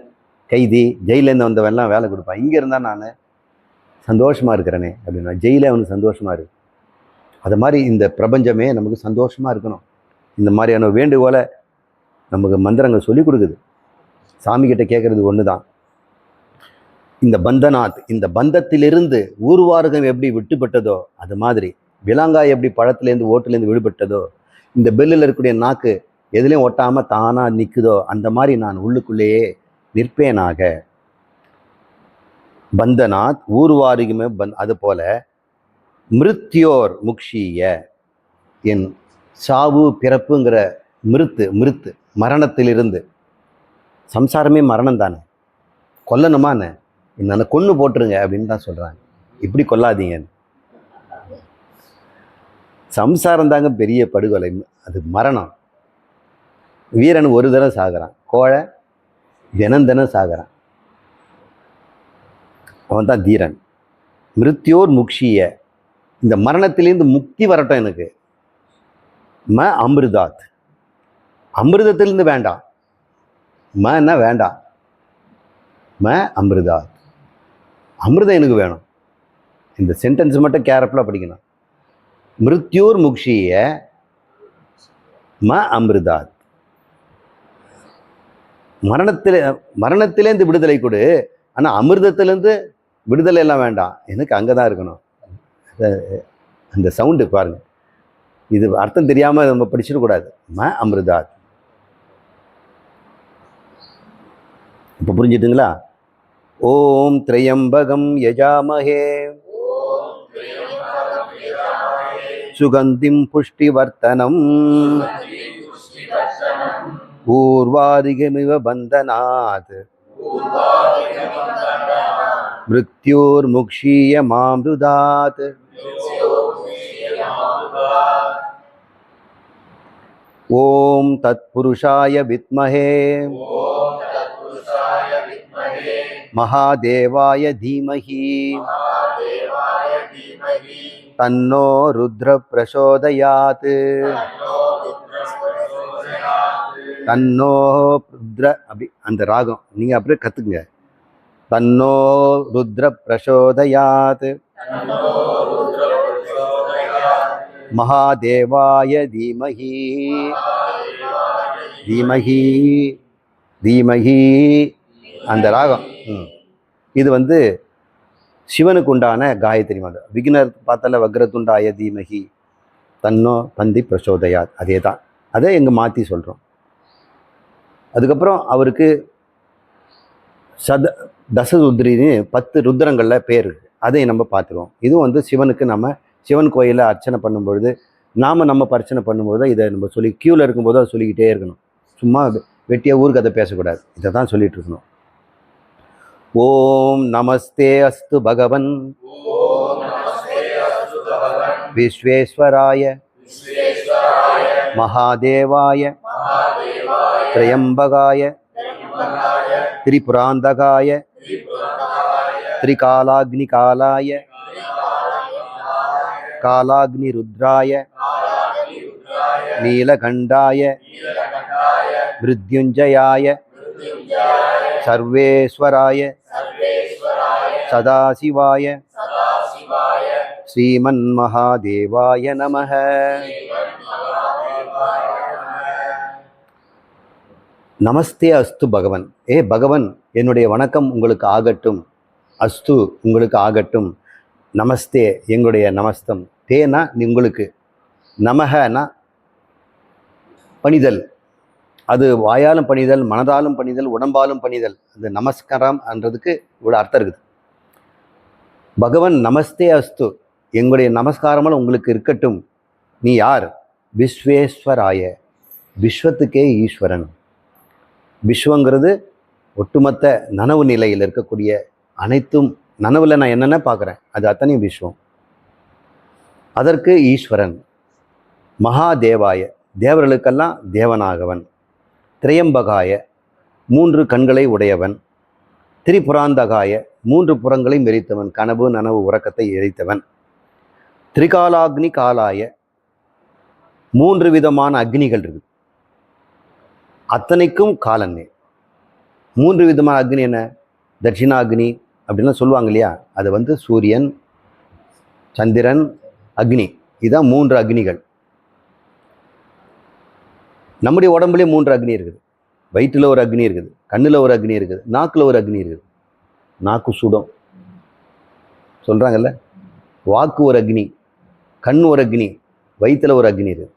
கைதி, ஜெயிலேருந்து வந்தவெல்லாம் வேலை கொடுப்பான். இங்கே இருந்தால் நான் சந்தோஷமாக இருக்கிறேனே அப்படின்னா, ஜெயிலே அவனுக்கு சந்தோஷமாக இருக்கு. அது மாதிரி இந்த பிரபஞ்சமே நமக்கு சந்தோஷமாக இருக்கணும். இந்த மாதிரியான வேண்டுகோளை நமக்கு மந்திரங்கள் சொல்லி கொடுக்குது. சாமிக்கிட்ட கேட்குறது ஒன்று தான். இந்த பந்தநாத், இந்த பந்தத்திலிருந்து ஊர்வாருகம் எப்படி விட்டுப்பட்டதோ அது மாதிரி, விலங்காய் எப்படி பழத்துலேருந்து ஓட்டுலேருந்து விடுபட்டதோ, இந்த பெல்லில் இருக்கக்கூடிய நாக்கு எதுலேயும் ஒட்டாமல் தானாக நிற்குதோ, அந்த மாதிரி நான் உள்ளுக்குள்ளேயே நிற்பேனாக. பந்தநாத் ஊர்வாருகமே அது போல மிருத்யோர் முக்ஷிய, என் சாவு பிறப்புங்கிற மிருத்து மரணத்திலிருந்து, சம்சாரமே மரணம் தானே, கொல்லணுமான்னு என்னை கொன்று போட்டுருங்க அப்படின்னு தான் சொல்கிறாங்க. இப்படி கொல்லாதீங்க, சம்சாரம் தாங்க பெரிய படுகொலை, அது மரணம். வீரன் ஒரு தடவை சாகிறான், கோழை தினம் சாகிறான், அவன் தான் தீரன். மிருத்யோர் முக்ஷிய, இந்த மரணத்திலேருந்து முக்தி வரட்டும் எனக்கு. அமிர்தாத், அமிர்தத்திலிருந்து வேண்டாம், என்ன வேண்டாம், அமிர்தாத், அமிர்தம் எனக்கு வேணும். இந்த சென்டென்ஸ் மட்டும் கேர்ஃபுல்லாக படிக்கணும். மிருத்யோர் முக்ஷிய அமிர்தாத், மரணத்திலேருந்து விடுதலை கொடு, ஆனால் அமிர்தத்திலேருந்து விடுதலை எல்லாம் வேண்டாம், எனக்கு அங்கே தான் இருக்கணும். அந்த சவுண்டு பாருங்கள், இது அர்த்தம் தெரியாமல் நம்ம படிச்சிடக்கூடாது. அமிர்தாத், இப்போ புரிஞ்சுட்டுங்களா? ஓம் திரையம்பகம் யஜாமஹே சுகந்திம் புஷ்டிவர்த்தனம் ஊர்வாரிகமிவ பந்தனாத் மிருத்யோர்முக்ஷீய மாம்ருதாத். ஓம் தத்புருஷாய வித்மஹே மகாதேவாய தீமஹி தன்னோ ருத்ர பிரசோதயாத். தன்னோ ருத்ர அப்படி அந்த ராகம் நீங்கள் அப்படியே கற்றுக்குங்க. தன்னோ ருத்ர பிரசோதயாத் மகாதேவாய தீமஹி தீமஹி தீமஹி அந்த ராகம். இது வந்து சிவனுக்கு உண்டான காயத்ரி மந்திரம். விக்னர் பார்த்தால வக்ரதுண்டாய தீமஹி தன்னோ பந்தி பிரசோதயாத், அதே தான். அதை எங்கே மாற்றி சொல்கிறோம். அதுக்கப்புறம் அவருக்கு தசருத்ரின்னு 10 ருத்ரங்களில் பேர் இருக்குது. அதை நம்ம பார்த்துருவோம். இதுவும் வந்து சிவனுக்கு நம்ம சிவன் கோயிலில் அர்ச்சனை பண்ணும்பொழுது நம்ம அர்ச்சனை பண்ணும்போது இதை நம்ம சொல்லி க்யூவில் இருக்கும்போது அதை சொல்லிக்கிட்டே இருக்கணும். சும்மா வெட்டியாக ஊருக்கு அதை பேசக்கூடாது. இதை தான் சொல்லிட்டு இருக்கணும். ஓம் நமஸ்தே அஸ்து பகவன் விஸ்வேஸ்வராய மகாதேவாய திரையம்பகாய திரிபுராந்தகாய திரிகாலாக்னிகாலாய காலாக்னிருத்ராய நீலகண்டாய மிருத்யுஞ்சயாய சர்வேஸ்வராய சதாசிவாய ஸ்ரீமன்மகாதேவாய நமஹ. நமஸ்தே அஸ்து பகவன். ஏ பகவன், என்னுடைய வணக்கம் உங்களுக்கு ஆகட்டும். அஸ்து உங்களுக்கு ஆகட்டும். நமஸ்தே எங்களுடைய நமஸ்தம். தேனா உங்களுக்கு, நமஹனா பணிதல். அது வாயாலும் பணிதல், மனதாலும் பணிதல், உடம்பாலும் பணிதல். அந்த நமஸ்காரம் என்றதுக்கு இவ்வளோ அர்த்தம் இருக்குது. பகவன் நமஸ்தே அஸ்து, எங்களுடைய நமஸ்காரமெல்லாம் உங்களுக்கு இருக்கட்டும். நீ யார்? விஸ்வேஸ்வராய, விஸ்வத்துக்கே ஈஸ்வரன். விஸ்வங்கிறது ஒட்டுமொத்த நனவு நிலையில் இருக்கக்கூடிய அனைத்தும். நனவில் நான் என்னென்ன பார்க்குறேன் அது அத்தனையும் விஸ்வம். அதற்கு ஈஸ்வரன். மகாதேவாய, தேவர்களுக்கெல்லாம் தேவனாகவன். திரையம்பகாய, 3 கண்களை உடையவன். திரிபுராந்தகாய, 3 புறங்களை மெரித்தவன். கனவு நனவு உறக்கத்தை எரித்தவன். திரிகாலாக்னி காலாய, 3 விதமான அக்னிகள் இருக்கு. அத்தனைக்கும் காலனே. 3 விதமான அக்னி என்ன? தட்சிணாக்னி அப்படின்லாம் சொல்லுவாங்க இல்லையா? அது வந்து சூரியன், சந்திரன், அக்னி. இதுதான் 3 அக்னிகள். நம்முடைய உடம்புலேயே 3 அக்னி இருக்குது. வயிற்றில் ஒரு அக்னி இருக்குது, கண்ணில் ஒரு அக்னி இருக்குது, நாக்கில் ஒரு அக்னி இருக்குது. நாக்கு சுடம் சொல்கிறாங்கல்ல. வாக்கு ஒரு அக்னி, கண் ஒரு அக்னி, வயிற்றில் ஒரு அக்னி இருக்குது.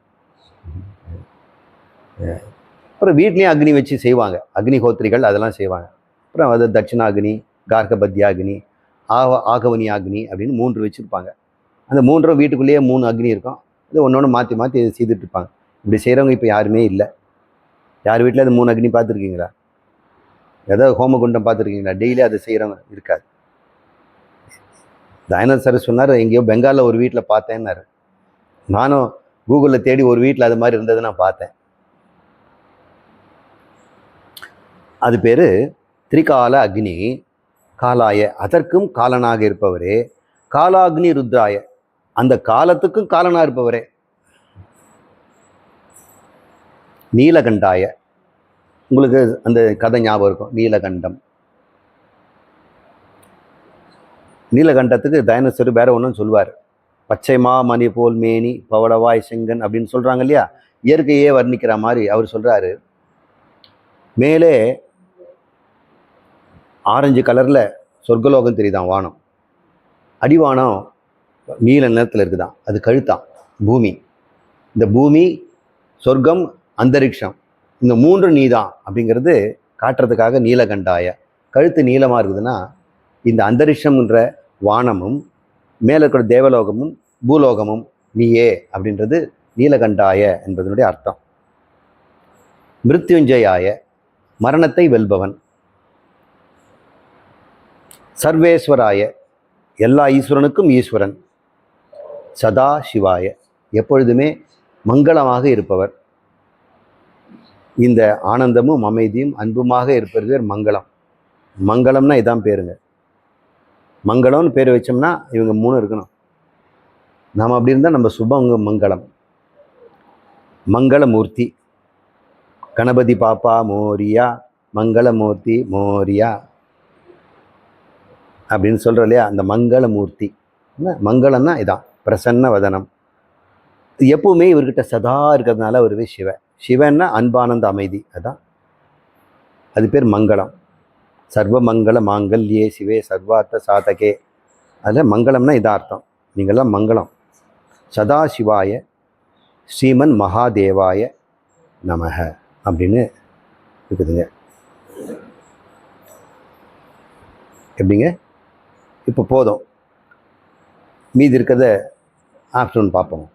அப்புறம் வீட்லேயும் அக்னி வச்சு செய்வாங்க. அக்னிஹோத்திரிகள் அதெல்லாம் செய்வாங்க. அப்புறம் அது தட்சிணாக்னி, கார்கபத்யாக்னி, ஆகவனி அக்னி அப்படின்னு 3 வச்சுருப்பாங்க. அந்த 3 வீட்டுக்குள்ளேயே 3 அக்னி இருக்கும். இது ஒன்று மாற்றி மாற்றி செய்துட்டு இருப்பாங்க. இப்படி செய்கிறவங்க இப்போ யாருமே இல்லை. யார் வீட்டில் அது 3 அக்னி பார்த்துருக்கீங்களா? ஏதாவது ஹோமகுண்டம் பார்த்துருக்கீங்களா? டெய்லி அதை செய்கிறவங்க இருக்காது. தயானந்த் சார் சொன்னார், எங்கேயோ பெங்காலில் ஒரு வீட்டில் பார்த்தேன்னாரு. நானும் கூகுளில் தேடி ஒரு வீட்டில் அது மாதிரி இருந்தது நான் பார்த்தேன். அது பேர் திரிகால அக்னி காலாய, அதற்கும் காலனாக இருப்பவரே. காலாக்னி ருத்ராய, அந்த காலத்துக்கும் காலனாக இருப்பவரே. நீலகண்டாய, உங்களுக்கு அந்த கதை ஞாபகம் இருக்கும், நீலகண்டம். நீலகண்டத்துக்கு தயானஸ்வரர் வேற ஒன்றும் சொல்லுவார். பச்சைமா மணி போல் மேனி பவளவாய் செங்கன் அப்படின்னு சொல்கிறாங்க இல்லையா? இயற்கையே வர்ணிக்கிற மாதிரி அவர் சொல்கிறாரு. மேலே ஆரஞ்சு கலரில் சொர்க்கலோகம் தெரியுதான், வானம். அடிவானம் நீல நிறத்தில் இருக்குதான், அது கழுத்தான் பூமி. இந்த பூமி, சொர்க்கம், அந்தரிக்ஷம், இந்த 3 நீதான் அப்படிங்கிறது காட்டுறதுக்காக நீலகண்டாய. கழுத்து நீளமாக இருக்குதுன்னா இந்த அந்தரிஷம்ன்ற வானமும் மேலே இருக்கிற தேவலோகமும் பூலோகமும் நீயே அப்படின்றது நீலகண்டாய என்பதனுடைய அர்த்தம். மிருத்யுஞ்சயாய, மரணத்தை வெல்பவன். சர்வேஸ்வராய, எல்லா ஈஸ்வரனுக்கும் ஈஸ்வரன். சதா சிவாய, எப்பொழுதுமே மங்களமாக இருப்பவர். இந்த ஆனந்தமும் அமைதியும் அன்புமாக இருப்பது பேர் மங்களம். மங்களம்னா இதான் பேருங்க. மங்களம்னு பேர் வச்சோம்னா இவங்க 3 இருக்கணும். நாம் அப்படி இருந்தால் நம்ம சுபங்க மங்களம். மங்களமூர்த்தி, கணபதி பாப்பா மோரியா, மங்களமூர்த்தி மோரியா அப்படின்னு சொல்கிறோம் இல்லையா, அந்த மங்களமூர்த்தி. மங்களம்னா இதான் பிரசன்ன வதனம். எப்பவுமே இவர்கிட்ட சதா இருக்கிறதுனால அவருவே சிவ. சிவன்னா அன்பானந்த அமைதி, அதான் அது பேர் மங்களம். சர்வ மங்கள மாங்கல்யே சிவே சர்வார்த்த சாதகே. அதில் மங்களம்னா இதான் அர்த்தம். நீங்கள்லாம் மங்களம். சதா சிவாய ஸ்ரீமன் மகாதேவாய நமக அப்படின்னு இருக்குதுங்க. எப்படிங்க? இப்போ போதும், மீதி இருக்கிறத ஆஃப்டர்நூன் பார்ப்போம்.